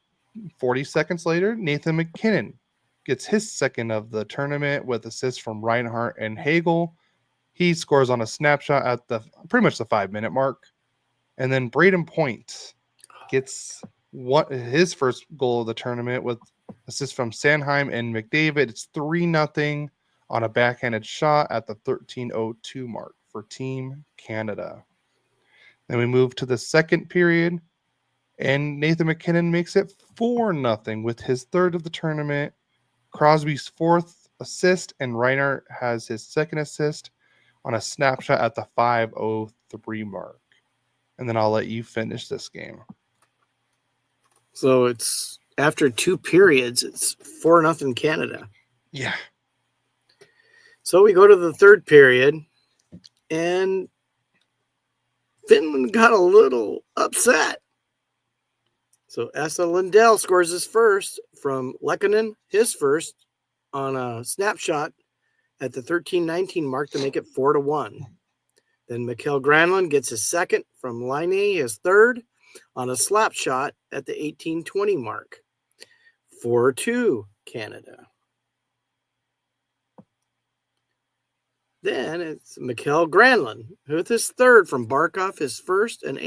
Speaker 1: 40 seconds later, Nathan MacKinnon gets his 2nd of the tournament with assists from Reinhart and Hagel. He scores on a snapshot at pretty much the 5-minute mark. And then Braden Point gets his first goal of the tournament with assists from Sanheim and McDavid. It's 3-0 on a backhanded shot at the 13:02 mark for Team Canada. Then we move to the second period, and Nathan MacKinnon makes it 4-0 with his 3rd of the tournament. Crosby's 4th assist, and Reinhart has his 2nd assist on a snapshot at the 5:03 mark. And then I'll let you finish this game.
Speaker 2: So it's after 2 periods, it's 4-0 Canada.
Speaker 1: Yeah.
Speaker 2: So we go to the 3rd period, and Finland got a little upset. So Esa Lindell scores his first from Lehkonen, his first on a snapshot at the 13:19 mark to make it 4-1. Then Mikael Granlund gets his 2nd from Laine, his 3rd on a slap shot at the 18:20 mark. 4-2 Canada. Then it's Mikael Granlund with his 3rd from Barkov, his 1st, and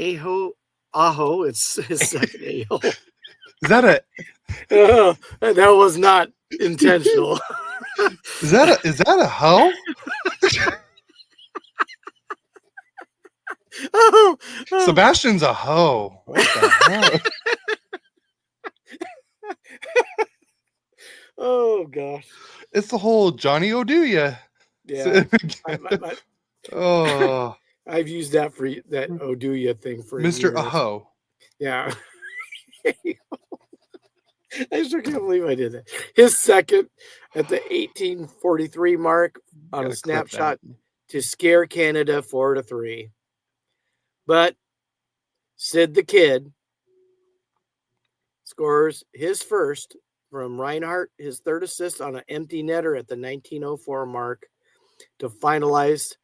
Speaker 2: Aho, it's his 2nd A-hole.
Speaker 1: Is that
Speaker 2: that was not intentional.
Speaker 1: Is that a hoe?
Speaker 2: Oh,
Speaker 1: Sebastian's a hoe. What the hell?
Speaker 2: Oh gosh.
Speaker 1: It's the whole Johnny Oduya.
Speaker 2: Yeah.
Speaker 1: Oh,
Speaker 2: I've used that for that Oduya thing for
Speaker 1: Mr.
Speaker 2: years.
Speaker 1: Aho.
Speaker 2: Yeah. I sure can't believe I did that. His second at the 1843 mark on a snapshot to scare Canada 4-3. But Sid the Kid scores his first from Reinhardt, his third assist on an empty netter at the 1904 mark to finalize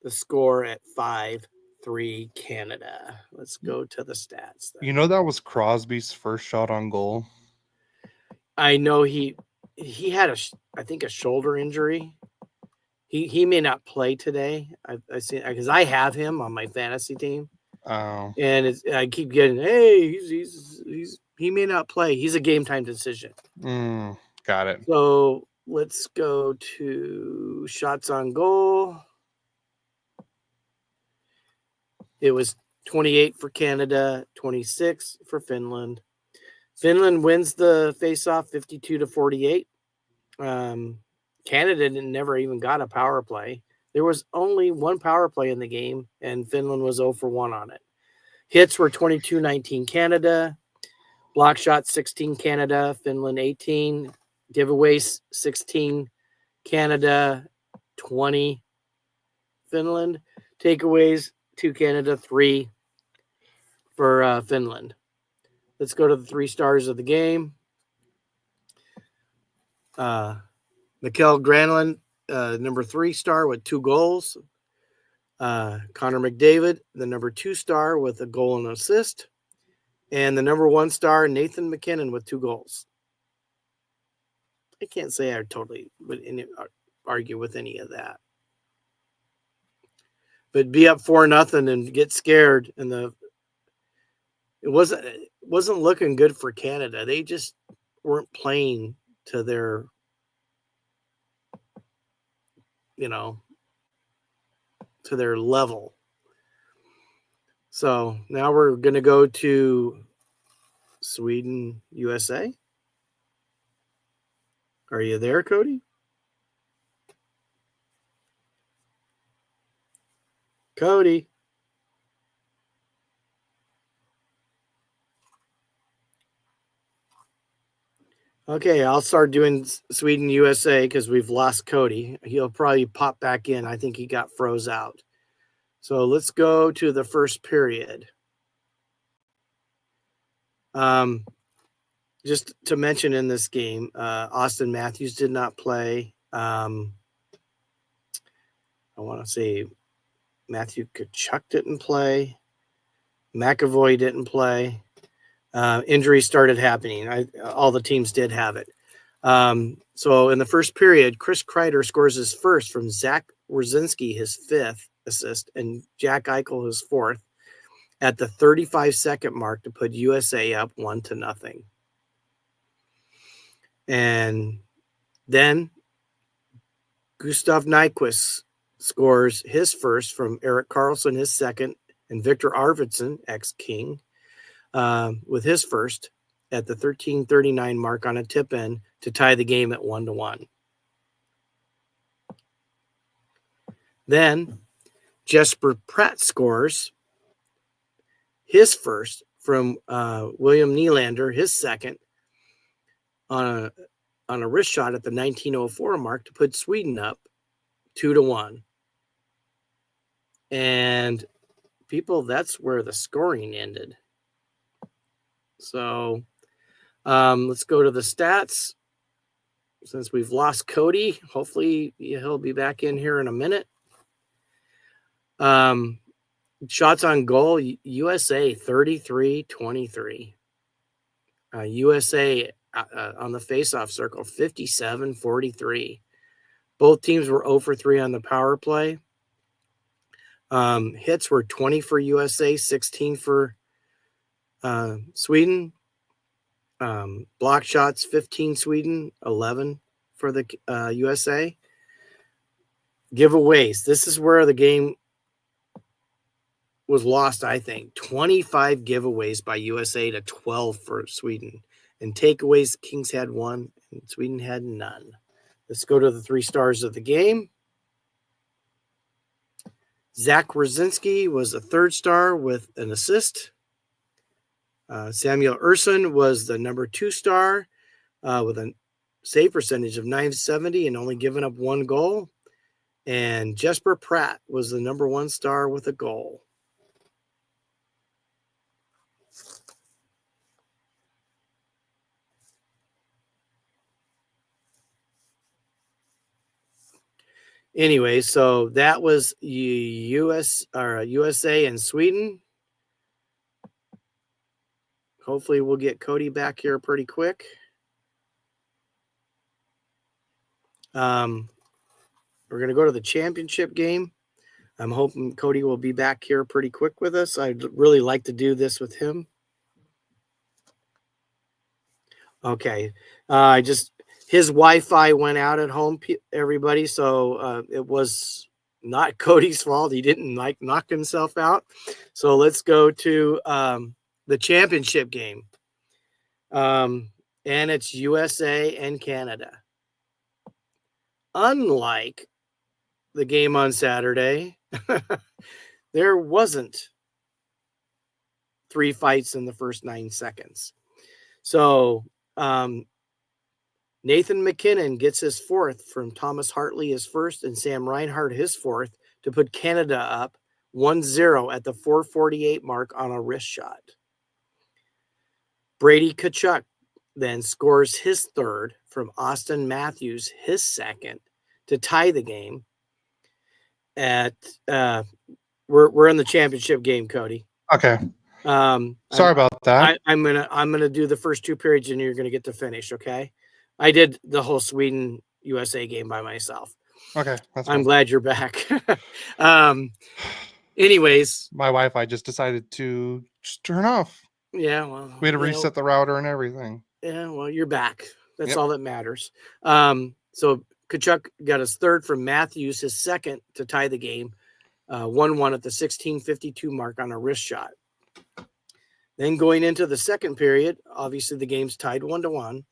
Speaker 2: the score at 5-3 Canada. Let's go to the stats.
Speaker 1: You know that was Crosby's first shot on goal?
Speaker 2: I know he had I think a shoulder injury. He may not play today. I see because I have him on my fantasy team.
Speaker 1: Oh.
Speaker 2: And I keep getting, hey, he may not play. He's a game time decision.
Speaker 1: Got it.
Speaker 2: So let's go to shots on goal. It was 28 for Canada, 26 for Finland. Finland wins the faceoff 52-48. Canada never even got a power play. There was only one power play in the game, and Finland was 0 for 1 on it. Hits were 22-19 Canada. Block shots 16 Canada, Finland 18. Giveaways 16 Canada, 20 Finland. Takeaways 2 Canada, 3 for Finland. Let's go to the 3 stars of the game. Mikkel Granlund, number 3 star with 2 goals. Connor McDavid, the number 2 star with a goal and assist. And the number 1 star, Nathan McKinnon, with 2 goals. I can't say I totally would argue with any of that. But be up 4-0 and get scared, and it wasn't looking good for Canada. They just weren't playing to their, to their level. So now we're going to go to Sweden, USA. Are you there, Cody? Cody. Okay, I'll start doing Sweden, USA because we've lost Cody. He'll probably pop back in. I think he got froze out. So let's go to the first period. Just to mention in this game, Austin Matthews did not play. I want to say Matthew Tkachuk didn't play. McAvoy didn't play. Injuries started happening. All the teams did have it. So in the first period, Chris Kreider scores his first from Zach Wierenski, his 5th assist, and Jack Eichel his 4th at the 35-second mark to put USA up 1-0. And then Gustav Nyquist scores his first from Erik Karlsson, his 2nd, and Victor Arvidsson, ex-King, with his first at the 13:39 mark on a tip-in to tie the game at 1-1. Then Jesper Pratt scores his first from William Nylander, his 2nd, on a wrist shot at the 1904 mark to put Sweden up 2-1. And people, that's where the scoring ended. So let's go to the stats. Since we've lost Cody, hopefully he'll be back in here in a minute. Shots on goal, USA 33-23. USA on the faceoff circle 57-43. Both teams were 0 for 3 on the power play. Hits were 20 for USA, 16 for Sweden. Block shots 15 Sweden, 11 for the USA. Giveaways. This is where the game was lost, I think. 25 giveaways by USA to 12 for Sweden. And takeaways, Kings had 1 and Sweden had none. Let's go to the 3 stars of the game. Zach Rosinski was a 3rd star with an assist. Samuel Urson was the number 2 star with a save percentage of .970 and only giving up 1 goal. And Jesper Pratt was the number 1 star with a goal. Anyway, so that was USA and Sweden. Hopefully we'll get Cody back here pretty quick. We're going to go to the championship game. I'm hoping Cody will be back here pretty quick with us. I'd really like to do this with him. Okay. His Wi-Fi went out at home, everybody, so it was not Cody's fault. He didn't knock himself out. So let's go to the championship game. And it's USA and Canada. Unlike the game on Saturday, there wasn't 3 fights in the first 9 seconds. So Nathan McKinnon gets his 4th from Thomas Hartley, his 1st, and Sam Reinhart his 4th to put Canada up 1-0 at the 4:48 mark on a wrist shot. Brady Tkachuk then scores his 3rd from Austin Matthews, his 2nd, to tie the game. We're in the championship game, Cody.
Speaker 1: Okay. Sorry about that.
Speaker 2: I'm gonna do the first 2 periods, and you're gonna get to finish. Okay. I did the whole Sweden USA game by myself.
Speaker 1: Okay.
Speaker 2: I'm glad you're back. Anyways,
Speaker 1: my Wi-Fi just decided to just turn off.
Speaker 2: Yeah, well,
Speaker 1: we had to reset the router and everything.
Speaker 2: Yeah, well, you're back. That's all that matters. So Tkachuk got his 3rd from Matthews, his 2nd to tie the game, 1-1 at the 16:52 mark on a wrist shot. Then going into the 2nd period, obviously the game's tied 1-1.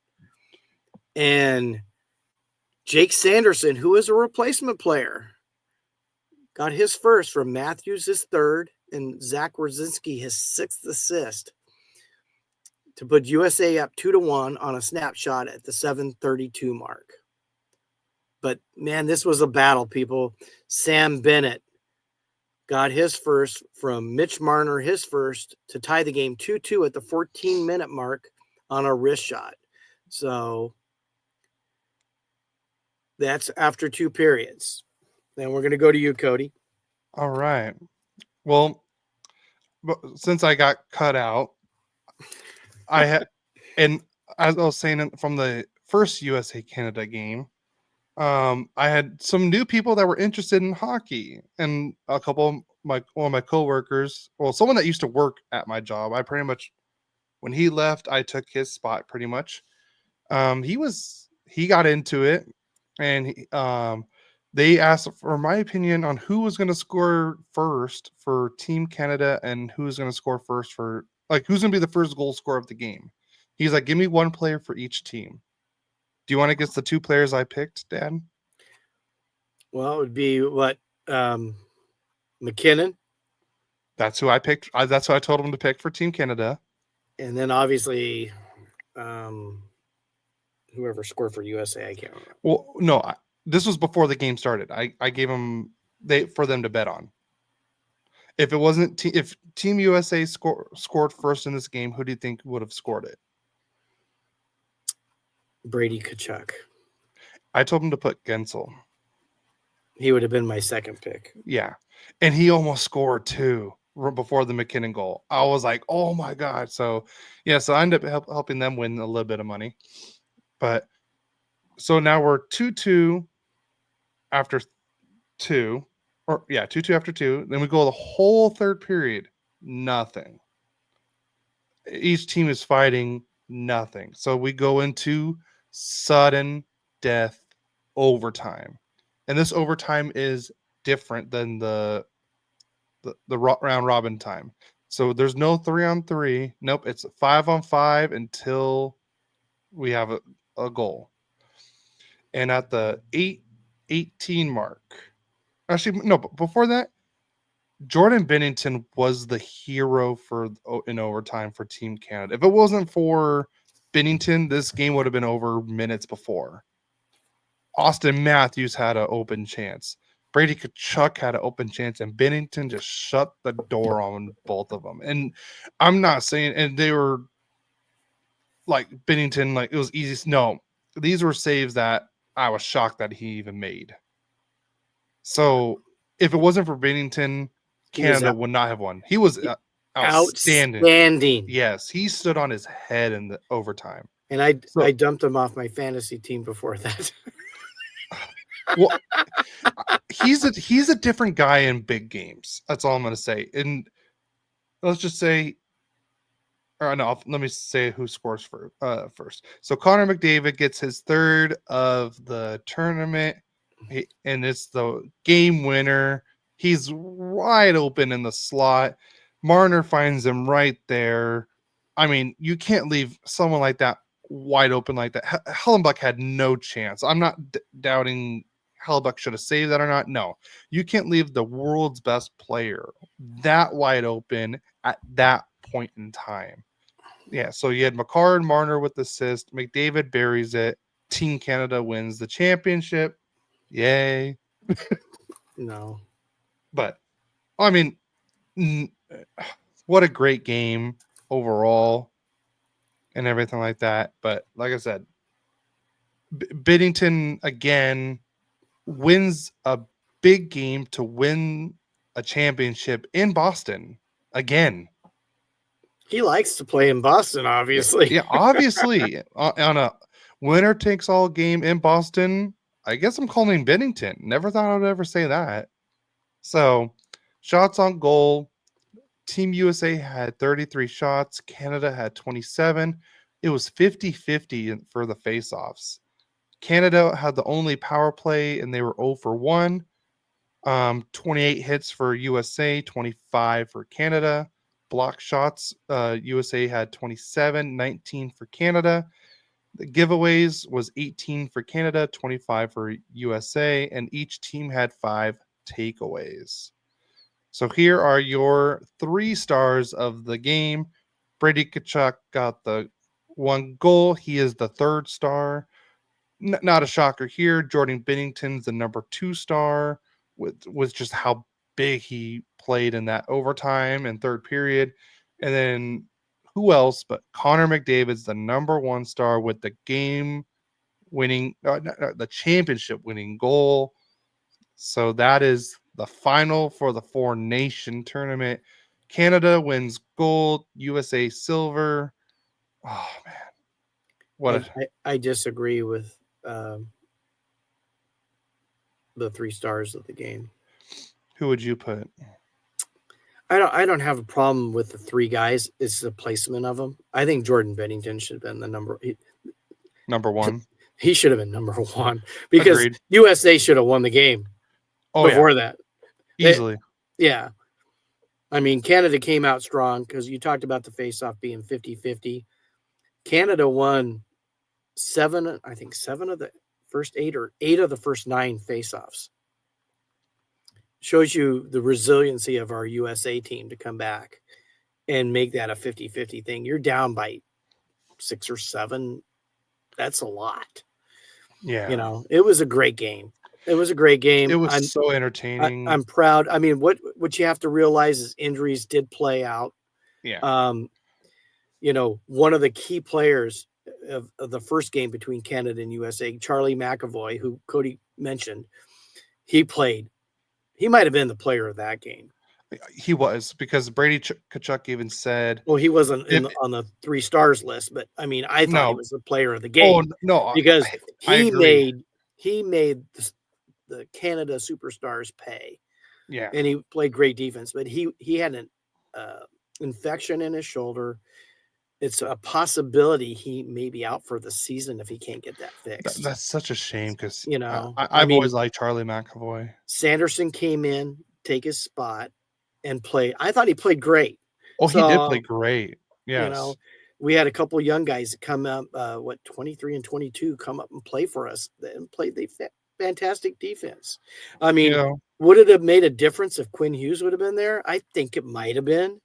Speaker 2: And Jake Sanderson, who is a replacement player, got his 1st from Matthews, his 3rd, and Zach Rosinski, his 6th assist to put USA up 2-1 on a snapshot at the 7:32 mark. But, man, this was a battle, people. Sam Bennett got his 1st from Mitch Marner, his 1st, to tie the game 2-2 at the 14-minute mark on a wrist shot. So that's after 2 periods. Then we're going to go to you, Cody.
Speaker 1: All right. Well, since I got cut out, I had, and as I was saying from the first USA Canada game, I had some new people that were interested in hockey, and a couple of one of my coworkers, well, someone that used to work at my job. I pretty much, when he left, I took his spot pretty much. He got into it, and they asked for my opinion on who was going to score first for Team Canada and who's going to score first for, like, who's going to be the first goal scorer of the game. He's like, give me 1 player for each team. Do you want to guess the 2 players I picked, Dad?
Speaker 2: Well, it would be what, McKinnon.
Speaker 1: That's who I picked. That's who I told him to pick for Team Canada.
Speaker 2: And then obviously, whoever scored for USA, I can't remember.
Speaker 1: Well, no, this was before the game started. I gave them for them to bet on. If it wasn't if Team USA scored first in this game, who do you think would have scored it?
Speaker 2: Brady Tkachuk.
Speaker 1: I told him to put Gensel.
Speaker 2: He would have been my 2nd pick.
Speaker 1: Yeah, and he almost scored 2 before the McKinnon goal. I was like, oh my god! So yeah, so I ended up helping them win a little bit of money. But so now we're 2-2 after 2, or 2-2 after 2. Then we go the whole 3rd period, nothing. Each team is fighting nothing. So we go into sudden death overtime. And this overtime is different than the the round robin time. So there's no 3-on-3. Nope, it's 5-on-5 until we have a goal. And at the 8-18 mark, actually no, but before that, Jordan Bennington was the hero in overtime for Team Canada. If it wasn't for Bennington, this game would have been over minutes before. Austin Matthews had an open chance. Brady Tkachuk had an open chance, and Bennington just shut the door on both of them. And I'm not saying, and they were like Bennington, like it was easy. No, these were saves that I was shocked that he even made. So if it wasn't for Bennington, Canada would not have won. He was outstanding. Yes, he stood on his head in the overtime.
Speaker 2: And I dumped him off my fantasy team before that.
Speaker 1: Well, he's a different guy in big games. That's all I'm going to say. And let's just say, or no, let me say who scores first. So Connor McDavid gets his third of the tournament, and it's the game winner. He's wide open in the slot. Marner finds him right there. I mean, you can't leave someone like that wide open like that. Hellenbuck had no chance. I'm not doubting Hellenbuck should have saved that or not. No, you can't leave the world's best player that wide open at that point in time. Yeah, so you had McCarr and Marner with the assist. McDavid buries it. Team Canada wins the championship. Yay.
Speaker 2: No.
Speaker 1: But, I mean, what a great game overall and everything like that. But, like I said, Binnington, again, wins a big game to win a championship in Boston again.
Speaker 2: He likes to play in Boston, obviously.
Speaker 1: Yeah, obviously. On a winner takes all game in Boston, I guess I'm calling Bennington. Never thought I would ever say that. So, shots on goal. Team USA had 33 shots. Canada had 27. It was 50-50 for the faceoffs. Canada had the only power play, and they were 0 for 1. 28 hits for USA, 25 for Canada. Block shots, USA had 27, 19 for Canada. The giveaways was 18 for Canada, 25 for USA, and each team had 5 takeaways. So here are your 3 stars of the game. Brady Tkachuk got the 1 goal. He is the 3rd star. Not a shocker here. Jordan Binnington's the number 2 star with just how big he played in that overtime and third period. And then who else but Connor McDavid's the number 1 star with the game winning, the championship winning goal. So that is the final for the 4-nation tournament. Canada wins gold, USA silver. Oh man,
Speaker 2: I disagree with the 3 stars of the game.
Speaker 1: Who would you put?
Speaker 2: I don't have a problem with the 3 guys. It's the placement of them. I think Jordan Bennington should have been the number
Speaker 1: 1.
Speaker 2: He should have been number 1 because
Speaker 1: Agreed.
Speaker 2: USA should have won the game before that.
Speaker 1: Easily.
Speaker 2: Yeah. I mean, Canada came out strong because you talked about the faceoff being 50-50. Canada won 7 of the first 8 or 8 of the first 9 faceoffs. Shows you the resiliency of our USA team to come back and make that a 50-50 thing. You're down by 6 or 7. That's a lot.
Speaker 1: Yeah.
Speaker 2: You know, it was a great game. It was a great game.
Speaker 1: It was so entertaining.
Speaker 2: I'm proud. I mean, what you have to realize is injuries did play out.
Speaker 1: Yeah.
Speaker 2: You know, one of the key players of the first game between Canada and USA, Charlie McAvoy, who Cody mentioned, he played. He might have been the player of that game.
Speaker 1: He was, because Brady Tkachuk even said,
Speaker 2: well, he wasn't on the 3 stars list, but I mean, I thought he was the player of the game.
Speaker 1: Oh no,
Speaker 2: because he made the Canada superstars pay.
Speaker 1: Yeah,
Speaker 2: and he played great defense, but he had an infection in his shoulder. It's a possibility he may be out for the season if he can't get that fixed.
Speaker 1: That's such a shame because,
Speaker 2: you know,
Speaker 1: I've always liked Charlie McAvoy.
Speaker 2: Sanderson came in, take his spot. and play. I thought he played great.
Speaker 1: Oh, he did play great. Yes.
Speaker 2: You know, we had a couple of young guys that come up, 23 and 22, come up and play for us and played the fantastic defense. I mean, would it have made a difference if Quinn Hughes would have been there? I think it might have been.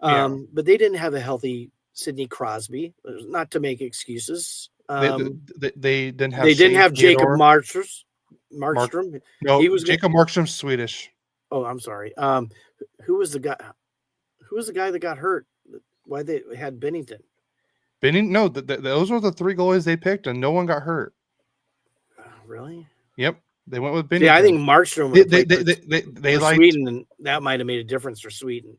Speaker 2: But they didn't have a healthy Sidney Crosby, not to make excuses.
Speaker 1: They didn't have.
Speaker 2: They didn't have Jacob Markstrom.
Speaker 1: No, Jacob Markstrom's Swedish.
Speaker 2: Oh, I'm sorry. Who was the guy? Who was the guy that got hurt? Why they had Bennington?
Speaker 1: No, those were the 3 goalies they picked, and no one got hurt.
Speaker 2: Really?
Speaker 1: Yep, they went with Bennington.
Speaker 2: Yeah, I think Markstrom.
Speaker 1: They liked
Speaker 2: Sweden, and that might have made a difference for Sweden.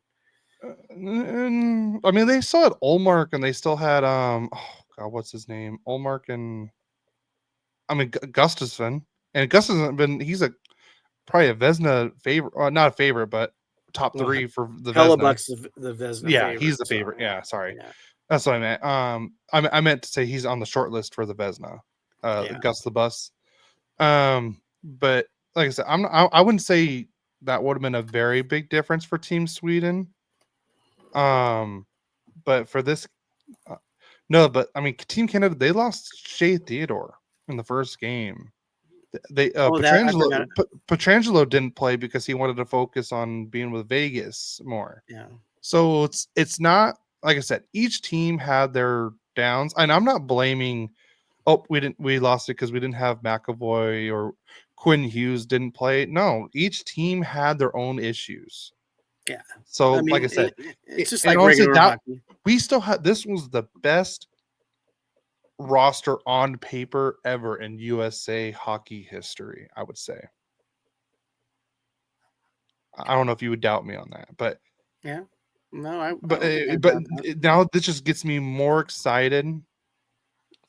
Speaker 1: I mean, they still had Ullmark, and they still had oh god, what's his name? Ullmark and Gustafsson. And Gustafsson he's probably a Vezina favorite, not a favorite, but top 3 for the
Speaker 2: Hellebuck's the Vezina.
Speaker 1: Yeah,
Speaker 2: favorite,
Speaker 1: he's the favorite. Yeah, sorry.
Speaker 2: Yeah.
Speaker 1: That's what I meant. I meant to say he's on the short list for the Vezina. Gus the Bus. But like I said, I wouldn't say that would have been a very big difference for Team Sweden. But for this, no. But I mean, Team Canada, they lost Shea Theodore in the first game. Pietrangelo didn't play because he wanted to focus on being with Vegas more.
Speaker 2: Yeah.
Speaker 1: So it's not, like I said, each team had their downs, and I'm not blaming. Oh, we lost it because we didn't have McAvoy or Quinn Hughes didn't play. No, each team had their own issues.
Speaker 2: Yeah.
Speaker 1: So, I mean, like I said,
Speaker 2: it's just like regular hockey.
Speaker 1: We still had, this was the best roster on paper ever in USA hockey history, I would say. I don't know if you would doubt me on that, but
Speaker 2: yeah, no,
Speaker 1: but now this just gets me more excited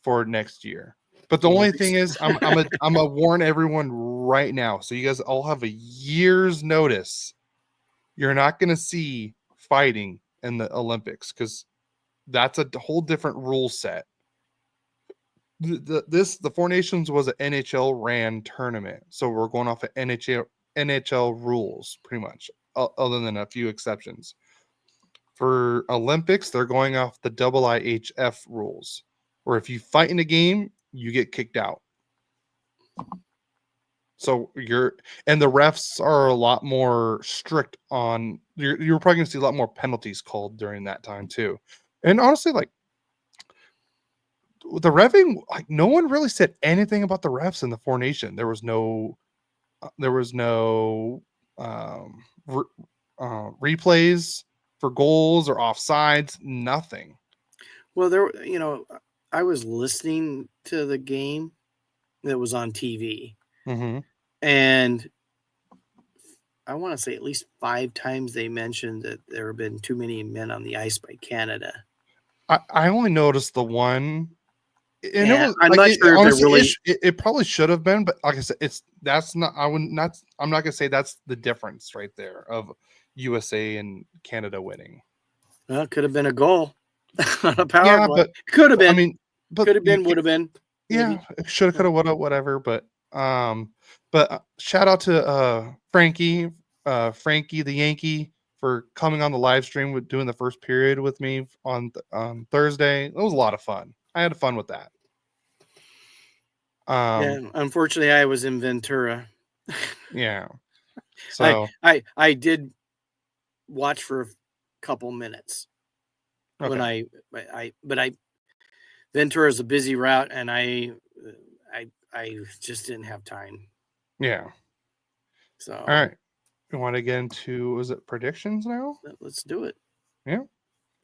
Speaker 1: for next year. But the only thing is, I'm gonna warn everyone right now, so you guys all have a year's notice. You're not gonna see fighting in the Olympics because that's a whole different rule set. The Four Nations was an NHL ran tournament, so we're going off of NHL rules pretty much, other than a few exceptions. For Olympics, they're going off the IIHF rules, where if you fight in a game, you get kicked out. So the refs are a lot more strict on. You're probably going to see a lot more penalties called during that time too. And honestly, like the reffing, like no one really said anything about the refs in the Four Nation. There was no replays for goals or offsides. Nothing.
Speaker 2: Well, I was listening to the game that was on TV, and I want to say at least 5 times they mentioned that there have been too many men on the ice by Canada.
Speaker 1: I only noticed the one. And
Speaker 2: I'm not sure
Speaker 1: honestly, it probably should have been, but like I said, I'm not gonna say that's the difference right there of USA and Canada winning.
Speaker 2: Well, it could have been a goal on a power play. Could have been.
Speaker 1: I mean,
Speaker 2: could have been, would have been.
Speaker 1: Yeah, should have, could have, would have, whatever. But shout out to Frankie the Yankee for coming on the live stream with doing the first period with me on Thursday. It was a lot of fun. I had fun with that.
Speaker 2: Unfortunately, I was in Ventura.
Speaker 1: Yeah. So
Speaker 2: I did watch for a couple minutes when Ventura is a busy route, and I just didn't have time.
Speaker 1: Yeah.
Speaker 2: So
Speaker 1: all right, we want to get into, was it predictions now?
Speaker 2: Let's do it.
Speaker 1: Yeah.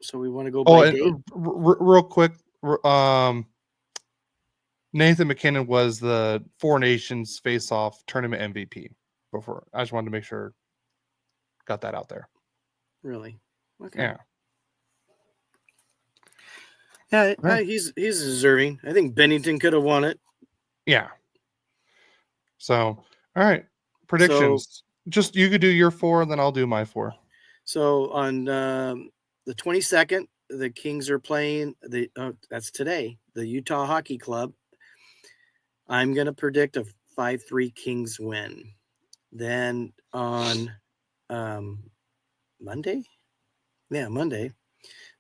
Speaker 2: So we want to go by date.
Speaker 1: Real quick. Nathan McKinnon was the Four Nations face-off tournament MVP before. I just wanted to make sure got that out there.
Speaker 2: Really? Okay.
Speaker 1: Yeah.
Speaker 2: Yeah, he's deserving. I think Bennington could have won it.
Speaker 1: Yeah. So, all right. Predictions. Just you could do your 4, and then I'll do my 4.
Speaker 2: So on the 22nd, the Kings are playing that's today, the Utah Hockey Club. I'm going to predict a 5-3 Kings win. Then on Monday. Yeah, Monday.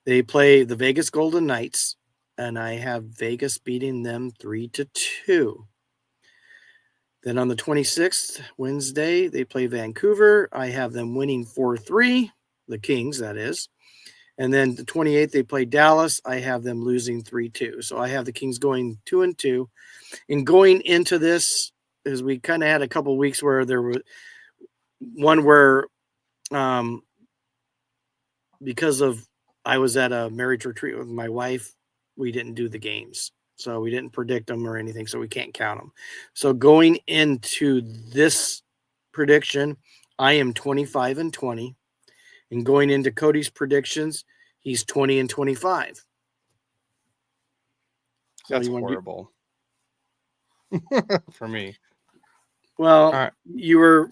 Speaker 2: They play the Vegas Golden Knights, and I have Vegas beating them 3-2. Then on the 26th, Wednesday, they play Vancouver. I have them winning 4-3, the Kings, that is. And then the 28th, they play Dallas. I have them losing 3-2. So I have the Kings going 2-2. And going into this, is we kind of had a couple of weeks where there was one where because of I was at a marriage retreat with my wife, we didn't do the games. So we didn't predict them or anything, so we can't count them. So going into this prediction, I am 25-20. And going into Cody's predictions, he's 20-25. So
Speaker 1: That's horrible for me.
Speaker 2: Well, right. you were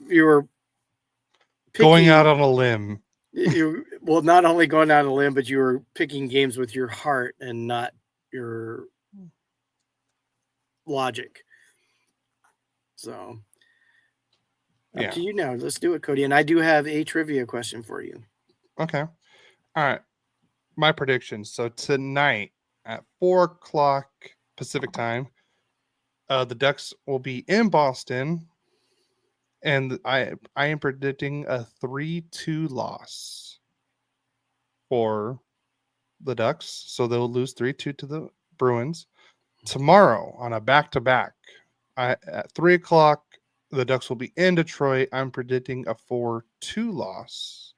Speaker 1: picking, going out on a limb.
Speaker 2: You not only going out on a limb, but you were picking games with your heart and not your logic. So up to you now. Let's do it, Cody. And I do have a trivia question for you.
Speaker 1: Okay. All right. My predictions. So tonight at 4:00 Pacific time, the Ducks will be in Boston, and I am predicting a 3-2 loss for the Ducks. So they'll lose 3-2 to the Bruins. Tomorrow on a back-to-back, at 3:00, the Ducks will be in Detroit. I'm predicting a 4-2 loss.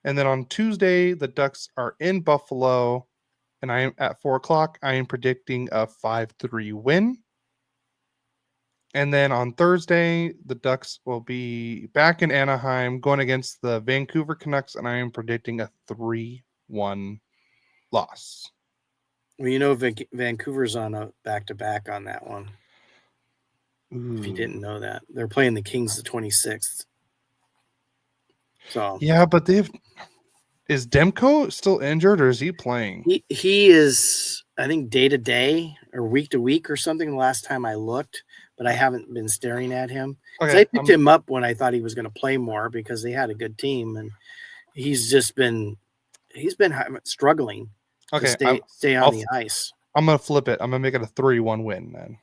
Speaker 1: And then on Tuesday, the Ducks are in Buffalo, and I am at 4:00. I am predicting a 5-3 win. And then on Thursday, the Ducks will be back in Anaheim going against the Vancouver Canucks, and I am predicting a 3-1 loss.
Speaker 2: Well, you know, Vancouver's on a back-to-back on that one. Ooh. If you didn't know that. They're playing the Kings the 26th. So
Speaker 1: yeah, but is Demko still injured, or is he playing?
Speaker 2: He is, I think, day to day or week to week or something. The last time I looked, but I haven't been staring at him. Okay, I picked him up when I thought he was going to play more because they had a good team, and he's been struggling to stay on the ice.
Speaker 1: I'm gonna flip it. I'm gonna make it a 3-1 win then.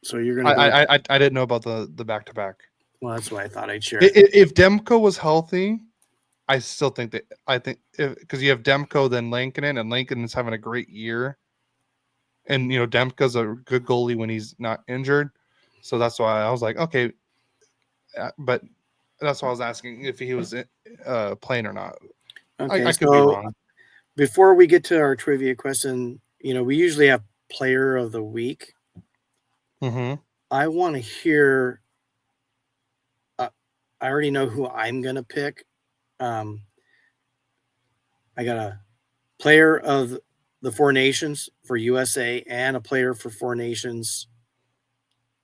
Speaker 2: So you're gonna.
Speaker 1: I didn't know about the back to back.
Speaker 2: Well, that's why I thought I'd share.
Speaker 1: If Demko was healthy, I still think because you have Demko, then Lankinen, and Lankinen is having a great year, and you know Demko's a good goalie when he's not injured, so that's why I was like, okay, but that's why I was asking if he was playing or not.
Speaker 2: Okay, I could be wrong. Before we get to our trivia question, you know, we usually have player of the week.
Speaker 1: Mm-hmm.
Speaker 2: I want to hear. I already know who I'm going to pick. I got a player of the Four Nations for USA and a player for Four Nations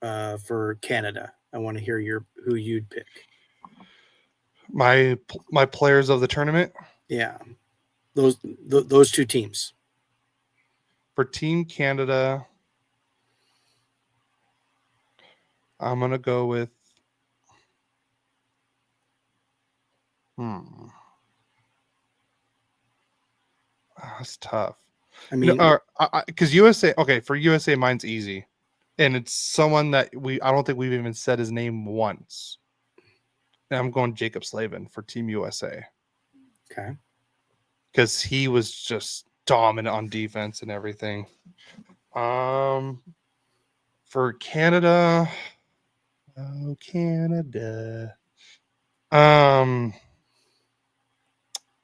Speaker 2: for Canada. I want to hear who you'd pick.
Speaker 1: My players of the tournament?
Speaker 2: Yeah. Those two teams.
Speaker 1: For Team Canada, I'm going to go with that's tough. I mean, because USA, okay, for USA, mine's easy. And it's someone that I don't think we've even said his name once. And I'm going Jacob Slavin for Team USA.
Speaker 2: Okay.
Speaker 1: Because he was just dominant on defense and everything. For Canada, Canada.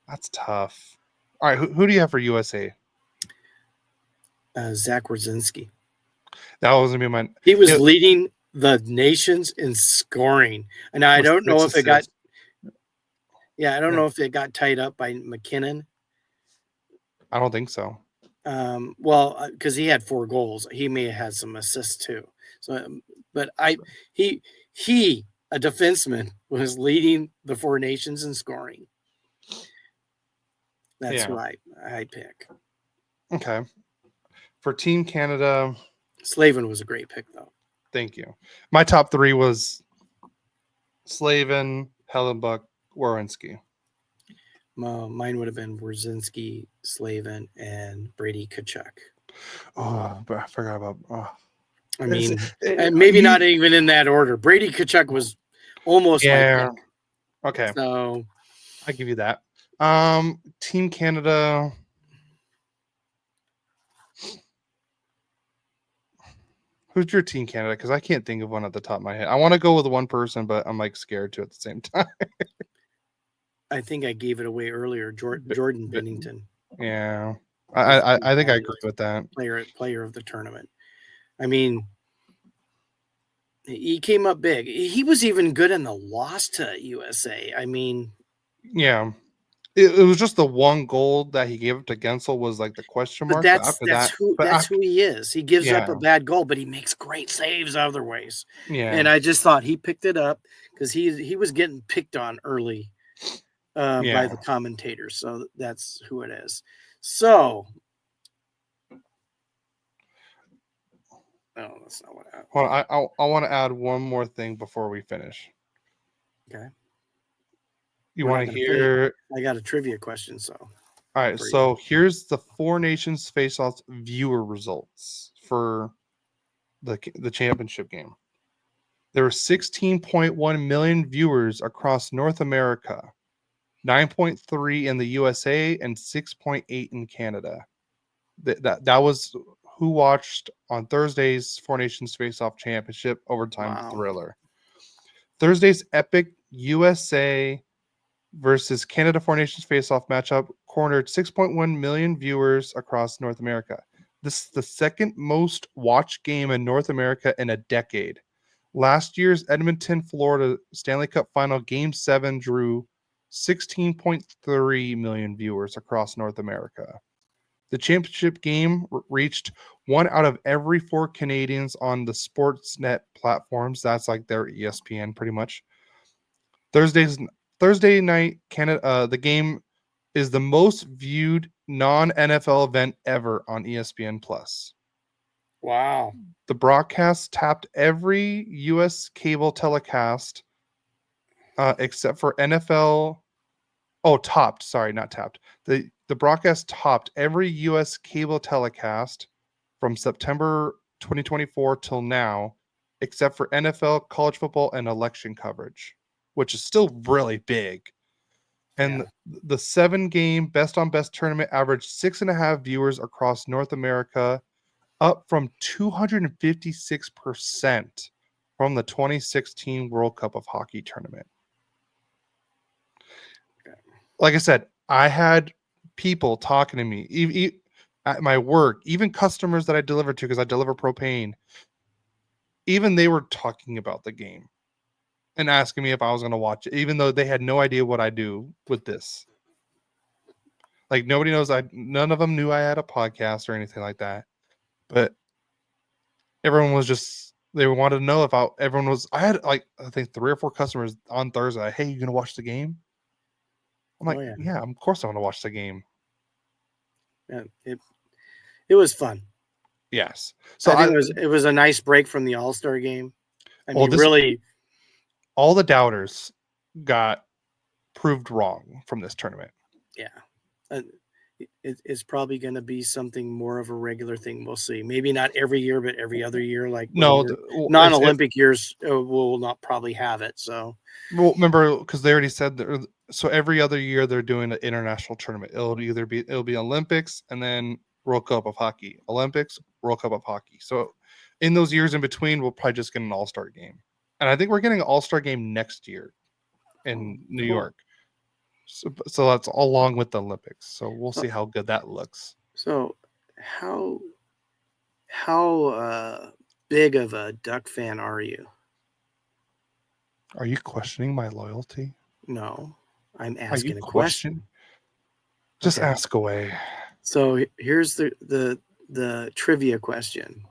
Speaker 1: That's tough. All right, who do you have for USA?
Speaker 2: Zach Wierzynski.
Speaker 1: That was gonna be mine.
Speaker 2: He was leading the nations in scoring, and I don't know if it got. Yeah, I don't know if it got tied up by McKinnon.
Speaker 1: I don't think so.
Speaker 2: Well, because he had 4 goals, he may have had some assists too. So, but he a defenseman was leading the Four Nations in scoring. That's who I pick.
Speaker 1: Okay. For Team Canada,
Speaker 2: Slavin was a great pick, though.
Speaker 1: Thank you. My top 3 was Slavin, Hellenbuck, Werenski.
Speaker 2: Mine would have been Wierzynski, Slavin, and Brady Tkachuk.
Speaker 1: Oh, but I forgot about.
Speaker 2: I mean, maybe not even in that order. Brady Tkachuk was almost my pick.
Speaker 1: Okay.
Speaker 2: So
Speaker 1: I give you that. Team Canada. Who's your Team Canada? Because I can't think of one at the top of my head. I want to go with one person, but I'm like scared to at the same time.
Speaker 2: I think I gave it away earlier. Jordan Binnington.
Speaker 1: Yeah, I think I agree with that.
Speaker 2: Player of the tournament. I mean, he came up big. He was even good in the loss to USA. I mean,
Speaker 1: yeah, it was just the one goal that he gave up to Gensel was like the question mark.
Speaker 2: But that's who he is. He gives up a bad goal, but he makes great saves other ways.
Speaker 1: Yeah,
Speaker 2: and I just thought he picked it up because he was getting picked on early by the commentators. So that's who it is. So. No, that's not what happened.
Speaker 1: Well, I want to add one more thing before we finish.
Speaker 2: Okay.
Speaker 1: You want to hear?
Speaker 2: I got a trivia question. So.
Speaker 1: All right. So here's the Four Nations Face-Offs viewer results for the championship game. There were 16.1 million viewers across North America, 9.3 in the USA, and 6.8 in Canada. That was who watched on Thursday's Four Nations Face-Off Championship overtime thriller. Thursday's epic USA versus Canada Four Nations Face-Off matchup cornered 6.1 million viewers across North America. This is the second most watched game in North America in a decade. Last year's Edmonton, Florida Stanley Cup Final Game 7 drew 16.3 million viewers across North America. The championship game reached 1 out of every 4 Canadians on the Sportsnet platforms. That's like their ESPN pretty much. Thursday night, Canada. The game is the most viewed non-NFL event ever on ESPN Plus.
Speaker 2: Wow.
Speaker 1: The broadcast tapped every U.S. cable telecast except for NFL. Oh, topped. Sorry, not tapped. The broadcast topped every U.S. cable telecast from September 2024 till now, except for NFL, college football, and election coverage, which is still really big. And the 7-game best on best tournament averaged 6.5 viewers across North America, up from 256% from the 2016 World Cup of Hockey tournament. Like I said, I had people talking to me at my work, even customers that I deliver to because I deliver propane. Even they were talking about the game and asking me if I was going to watch it, even though they had no idea what I do with this. Like nobody knows. None of them knew I had a podcast or anything like that. But everyone was just, they wanted to know if everyone was. I had like I think 3 or 4 customers on Thursday. Hey, you going to watch the game? I'm like, yeah, of course I want to watch the game.
Speaker 2: Yeah, it was fun.
Speaker 1: Yes.
Speaker 2: So I think it was a nice break from the All-Star game. I mean, really,
Speaker 1: all the doubters got proved wrong from this tournament.
Speaker 2: Yeah. It's probably going to be something more of a regular thing. We'll see. Maybe not every year, but every other year. Like non-Olympic years will not probably have it. So,
Speaker 1: well, remember because they already said that. So every other year they're doing an international tournament. It'll be Olympics and then World Cup of Hockey, Olympics, World Cup of Hockey. So in those years in between, we'll probably just get an All-Star game, and I think we're getting an All-Star game next year in New York. So that's along with the Olympics. So we'll see how good that looks.
Speaker 2: So how big of a Duck fan are you?
Speaker 1: Are you questioning my loyalty?
Speaker 2: No, I'm asking a question.
Speaker 1: Just ask away.
Speaker 2: So here's the trivia question.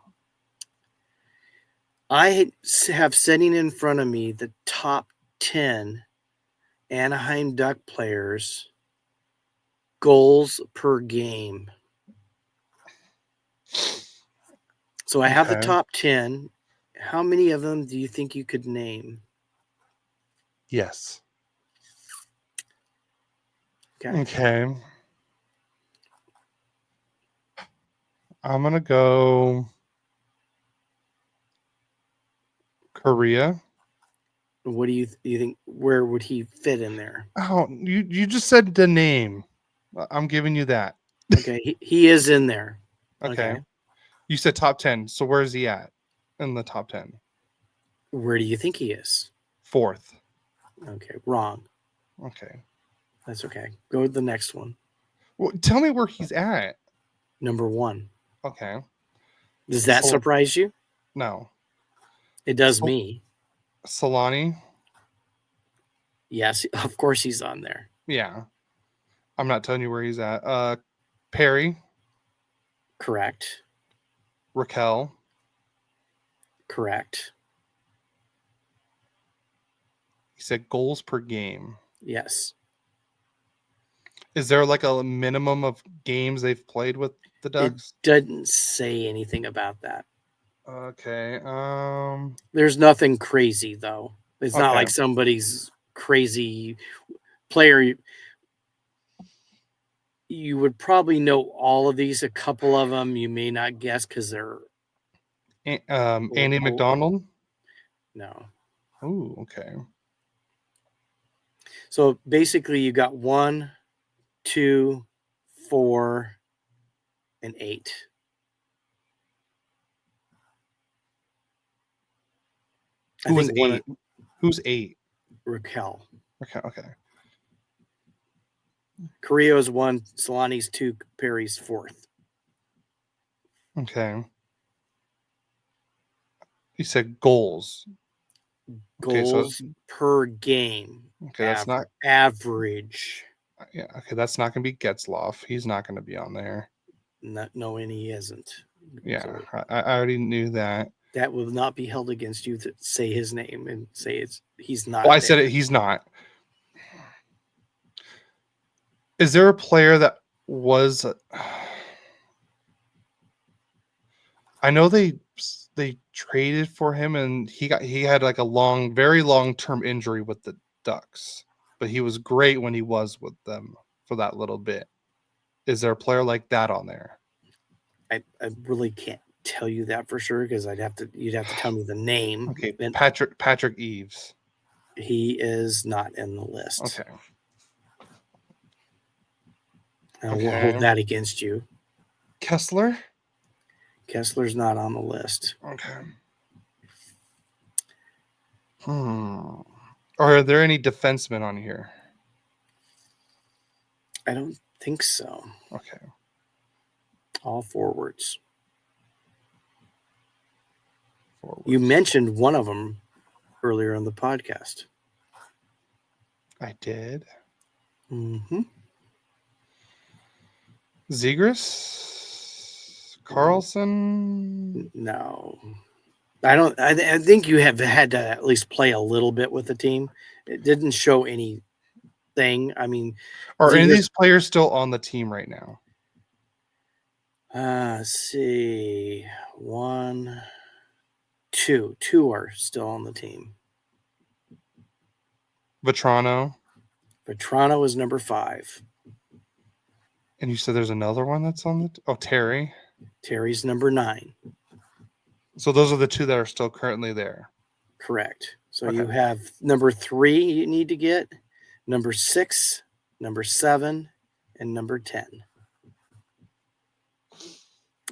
Speaker 2: I have sitting in front of me the top 10 Anaheim Duck players goals per game. So I have the top 10. How many of them do you think you could name?
Speaker 1: Yes.
Speaker 2: Okay.
Speaker 1: I'm gonna go Korea.
Speaker 2: What do you think? Where would he fit in there?
Speaker 1: Oh, you just said the name. I'm giving you that.
Speaker 2: Okay, he is in there.
Speaker 1: Okay. You said top 10. So where is he at in the top 10?
Speaker 2: Where do you think he is?
Speaker 1: 4th.
Speaker 2: Okay, wrong.
Speaker 1: Okay.
Speaker 2: That's okay. Go to the next one.
Speaker 1: Well, tell me where he's at.
Speaker 2: Number 1.
Speaker 1: Okay.
Speaker 2: Does that surprise you?
Speaker 1: No.
Speaker 2: It does me.
Speaker 1: Solani?
Speaker 2: Yes, of course he's on there.
Speaker 1: Yeah. I'm not telling you where he's at. Perry?
Speaker 2: Correct.
Speaker 1: Raquel?
Speaker 2: Correct.
Speaker 1: He said goals per game.
Speaker 2: Yes.
Speaker 1: Is there like a minimum of games they've played with the Ducks?
Speaker 2: It doesn't say anything about that.
Speaker 1: Okay.
Speaker 2: There's nothing crazy though. It's not
Speaker 1: Okay.
Speaker 2: like somebody's crazy player. You would probably know all of these. A couple of them you may not guess because they're
Speaker 1: Andy McDonald?
Speaker 2: No.
Speaker 1: Ooh, okay.
Speaker 2: So basically you got 1, 2, 4, and 8.
Speaker 1: Who's 8? Who's 8?
Speaker 2: Raquel.
Speaker 1: Okay.
Speaker 2: Carrillo's 1, Solani's 2, Perry's 4th.
Speaker 1: Okay. You said goals.
Speaker 2: Goals per game.
Speaker 1: Okay, that's not
Speaker 2: average.
Speaker 1: Yeah, okay, that's not gonna be Getzloff. He's not gonna be on there.
Speaker 2: No, and he isn't.
Speaker 1: Yeah, so I already knew that.
Speaker 2: That will not be held against you to say his name and say he's not.
Speaker 1: Well, I said it. He's not. Is there a player that was? I know they traded for him, and he had like a very long term injury with the Ducks, but he was great when he was with them for that little bit. Is there a player like that on there?
Speaker 2: I really can't tell you that for sure because you'd have to tell me the name.
Speaker 1: Okay, Patrick Eves.
Speaker 2: He is not in the list.
Speaker 1: Okay.
Speaker 2: I won't hold that against you.
Speaker 1: Kessler?
Speaker 2: Kessler's not on the list.
Speaker 1: Okay. Are there any defensemen on here?
Speaker 2: I don't think so.
Speaker 1: Okay.
Speaker 2: All forwards. You mentioned one of them earlier on the podcast.
Speaker 1: I did.
Speaker 2: Mm-hmm.
Speaker 1: Zegras? Carlson?
Speaker 2: No. I don't. I think you have had to at least play a little bit with the team. It didn't show anything. I mean,
Speaker 1: are any of these players still on the team right now?
Speaker 2: Let's see. 1, 2. 2 are still on the team.
Speaker 1: Vetrano?
Speaker 2: Vetrano is number 5.
Speaker 1: And you said there's another one that's on the... Terry?
Speaker 2: Terry's number 9.
Speaker 1: So those are the 2 that are still currently there.
Speaker 2: Correct. So you have number 3 you need to get, number 6, number 7, and number 10.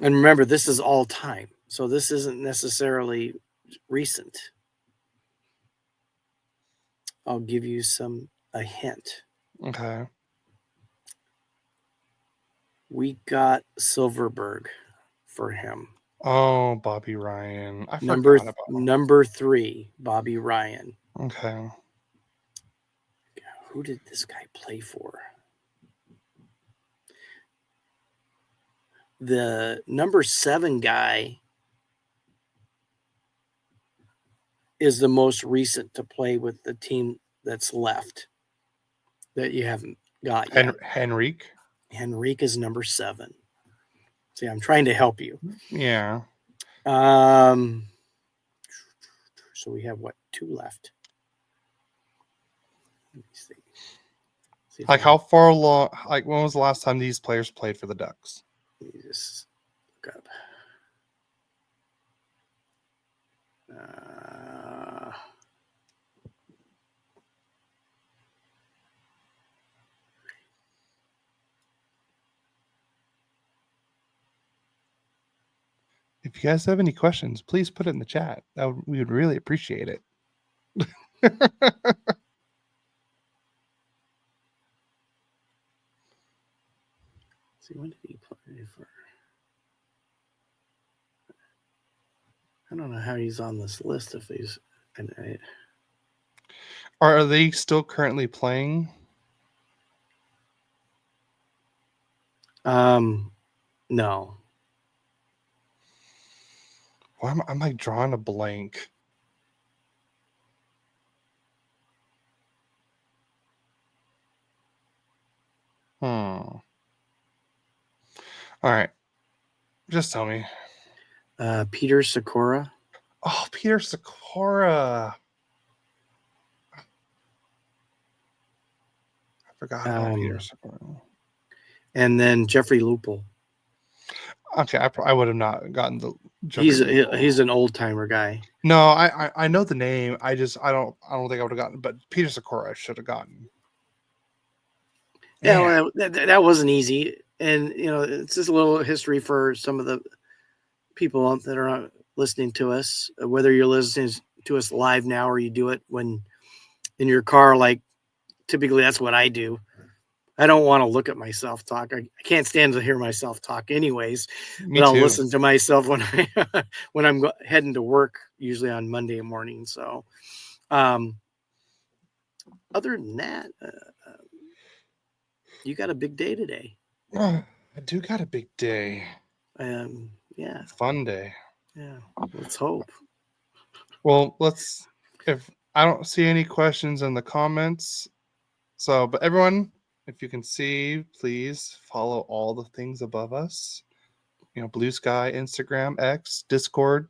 Speaker 2: And remember, this is all time. So this isn't necessarily recent. I'll give you a hint.
Speaker 1: Okay.
Speaker 2: We got Silverberg for him.
Speaker 1: Oh, Bobby Ryan. I forgot about him.
Speaker 2: Number 3, Bobby Ryan.
Speaker 1: Okay.
Speaker 2: Who did this guy play for? The number 7 guy is the most recent to play with the team that's left that you haven't got yet.
Speaker 1: Henrique?
Speaker 2: Henrique is number 7. See, I'm trying to help you.
Speaker 1: Yeah.
Speaker 2: So we have 2 left. Let me see.
Speaker 1: Like how far along? Like when was the last time these players played for the Ducks?
Speaker 2: Let me just look up.
Speaker 1: If you guys have any questions, please put it in the chat. We would really appreciate it.
Speaker 2: See, when did he play for? I don't know how he's on this list. If he's,
Speaker 1: are they still currently playing?
Speaker 2: No.
Speaker 1: Why am I drawing a blank? All right. Just tell me.
Speaker 2: Peter Sikora.
Speaker 1: Oh, Peter Sikora. I forgot about Peter Sikora.
Speaker 2: And then Jeffrey Lupel.
Speaker 1: Okay, I would have not gotten the.
Speaker 2: He's an old timer guy.
Speaker 1: No, I know the name. I don't think I would have gotten. But Peter Sikora, I should have gotten.
Speaker 2: Yeah, well, that wasn't easy, and it's just a little history for some of the people that are listening to us. Whether you're listening to us live now or you do it when in your car, like typically that's what I do. I don't want to look at myself talk. I can't stand to hear myself talk, anyways. But I'll listen to myself when I'm heading to work, usually on Monday morning. So, other than that, you got a big day today.
Speaker 1: I do got a big day.
Speaker 2: Yeah.
Speaker 1: Fun day.
Speaker 2: Yeah. Let's hope.
Speaker 1: Well, if I don't see any questions in the comments. So, but everyone, if you can see, please follow all the things above us. Blue Sky, Instagram, X, Discord,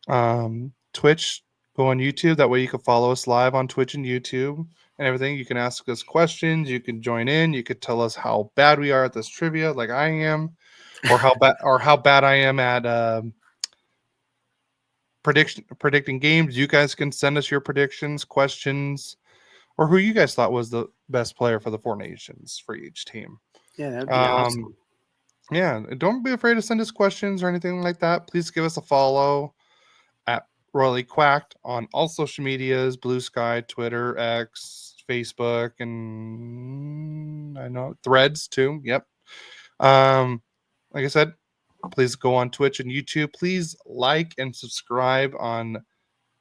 Speaker 1: Twitch. Go on YouTube. That way you can follow us live on Twitch and YouTube and everything. You can ask us questions. You can join in. You could tell us how bad we are at this trivia, like I am, or how bad I am at predicting games. You guys can send us your predictions, questions, or who you guys thought was the best player for the Four Nations for each team.
Speaker 2: Yeah, that'd be awesome.
Speaker 1: Yeah, don't be afraid to send us questions or anything like that. Please give us a follow at Royally Quacked on all social medias: Blue Sky, Twitter, X, Facebook, and I know Threads too. Yep. Like I said, please go on Twitch and YouTube. Please like and subscribe on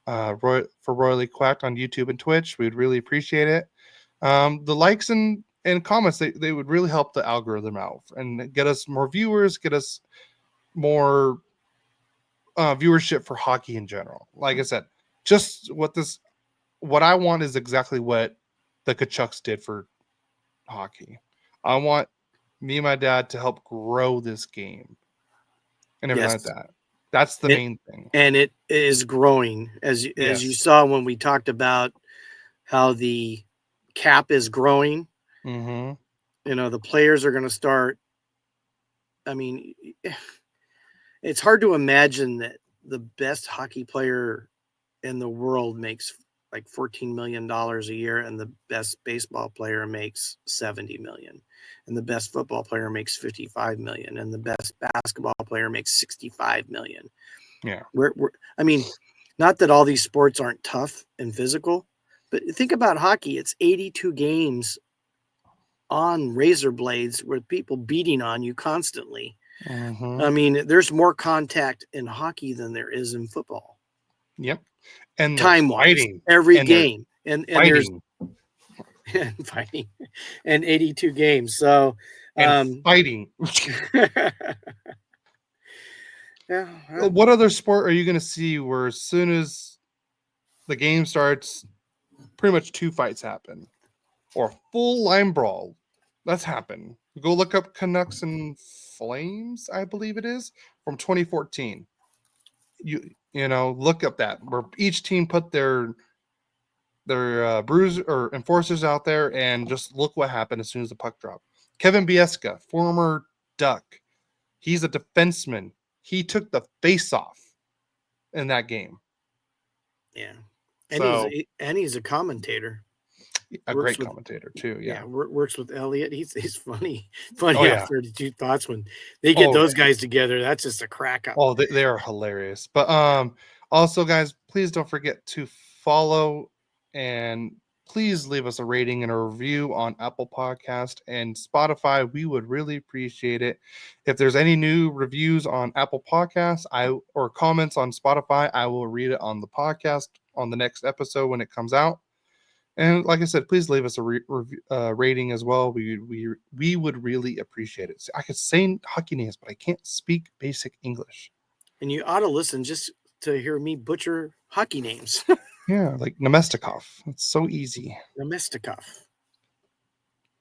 Speaker 1: for Royally Quacked on YouTube and Twitch. We'd really appreciate it. The likes and comments, they would really help the algorithm out and get us more viewers, get us more viewership for hockey in general. Like I said, just what I want is exactly what the Kachucks did for hockey. I want me and my dad to help grow this game and everything like that. That's the main thing.
Speaker 2: And it is growing, as you saw when we talked about how the cap is growing.
Speaker 1: Mm-hmm.
Speaker 2: The players are going to start. I mean, it's hard to imagine that the best hockey player in the world makes like $14 million a year, and the best baseball player makes $70 million, and the best football player makes $55 million, and the best basketball player makes $65 million.
Speaker 1: Yeah.
Speaker 2: I mean, not that all these sports aren't tough and physical, but think about hockey. It's 82 games on razor blades with people beating on you constantly.
Speaker 1: Mm-hmm.
Speaker 2: I mean, there's more contact in hockey than there is in football.
Speaker 1: Yep. And
Speaker 2: time-wise, every game. And there's and fighting and 82 games. So
Speaker 1: fighting.
Speaker 2: Yeah.
Speaker 1: What other sport are you going to see where as soon as the game starts, pretty much two fights happen, or full line brawl? That's happened. Go look up Canucks and Flames, I believe it is, from 2014. You know, look up that where each team put their bruisers or enforcers out there, and just look what happened as soon as the puck dropped. Kevin Biesca, former Duck, he's a defenseman. He took the face off in that game.
Speaker 2: Yeah, and he's a commentator.
Speaker 1: A great commentator too. Yeah,
Speaker 2: works with Elliot. He's funny off 32 Thoughts when they get those guys together. That's just a crack up.
Speaker 1: Oh, they are hilarious. But also, guys, please don't forget to follow and please leave us a rating and a review on Apple Podcast and Spotify. We would really appreciate it. If there's any new reviews on Apple Podcasts or comments on Spotify, I will read it on the podcast on the next episode when it comes out. And like I said, please leave us a rating as well. We would really appreciate it. I could say hockey names, but I can't speak basic English.
Speaker 2: And you ought to listen just to hear me butcher hockey names.
Speaker 1: Yeah, like Nemestikov. It's so easy.
Speaker 2: Nemestikov.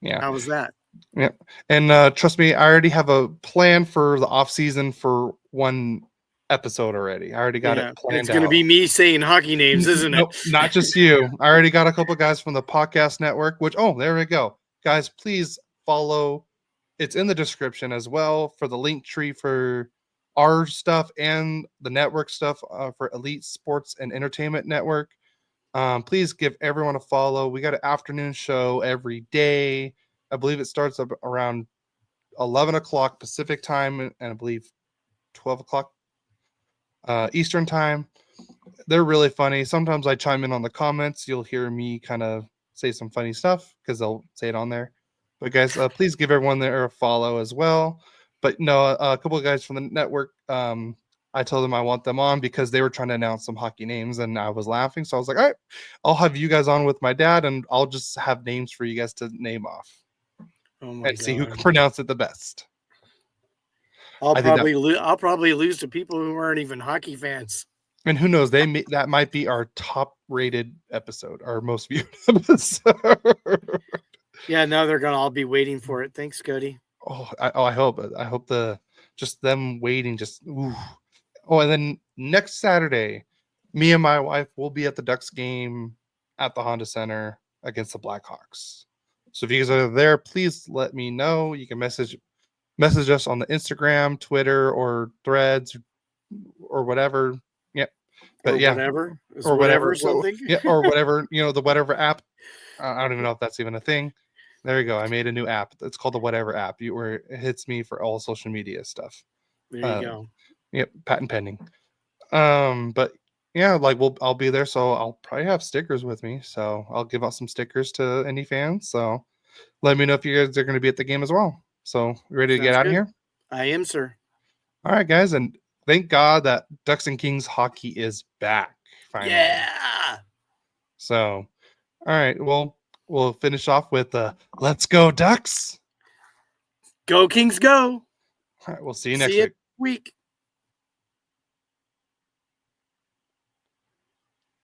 Speaker 1: Yeah.
Speaker 2: How was that?
Speaker 1: Yeah. And trust me, I already have a plan for the off season for one episode already. I already got it planned.
Speaker 2: It's going to be me saying hockey names, isn't it?
Speaker 1: Not just you. I already got a couple guys from the podcast network, there we go. Guys, please follow. It's in the description as well for the link tree for our stuff and the network stuff for Elite Sports and Entertainment Network. Please give everyone a follow. We got an afternoon show every day. I believe it starts up around 11 o'clock Pacific time and I believe 12 o'clock Eastern time. They're really funny. Sometimes I chime in on the comments. You'll hear me kind of say some funny stuff because they'll say it on there. But guys, please give everyone there a follow as well. But no, a couple of guys from the network, I told them I want them on because they were trying to announce some hockey names and I was laughing. So I was like, all right, I'll have you guys on with my dad and I'll just have names for you guys to name off. And see who can pronounce it the best.
Speaker 2: I'll probably lose to people who aren't even hockey fans.
Speaker 1: And who knows? That might be our top-rated episode, our most viewed episode.
Speaker 2: Yeah, now they're gonna all be waiting for it. Thanks, Cody.
Speaker 1: I hope. I hope just them waiting. Just ooh. Oh, and then next Saturday, me and my wife will be at the Ducks game at the Honda Center against the Blackhawks. So if you guys are there, please let me know. You can message us on the Instagram, Twitter, or Threads, or whatever. Yep. But
Speaker 2: whatever something.
Speaker 1: Yeah, or whatever, the whatever app. I don't even know if that's even a thing. There you go. I made a new app. It's called the whatever app, where it hits me for all social media stuff.
Speaker 2: There you go.
Speaker 1: Yep, patent pending. But yeah, I'll be there, so I'll probably have stickers with me. So I'll give out some stickers to any fans. So let me know if you guys are going to be at the game as well. So you ready to get out of here?
Speaker 2: I am, sir.
Speaker 1: All right, guys, and thank God that Ducks and Kings hockey is back finally.
Speaker 2: Yeah.
Speaker 1: So, all right, well, we'll finish off with "Let's Go Ducks."
Speaker 2: Go Kings, go!
Speaker 1: All right, we'll see you next week.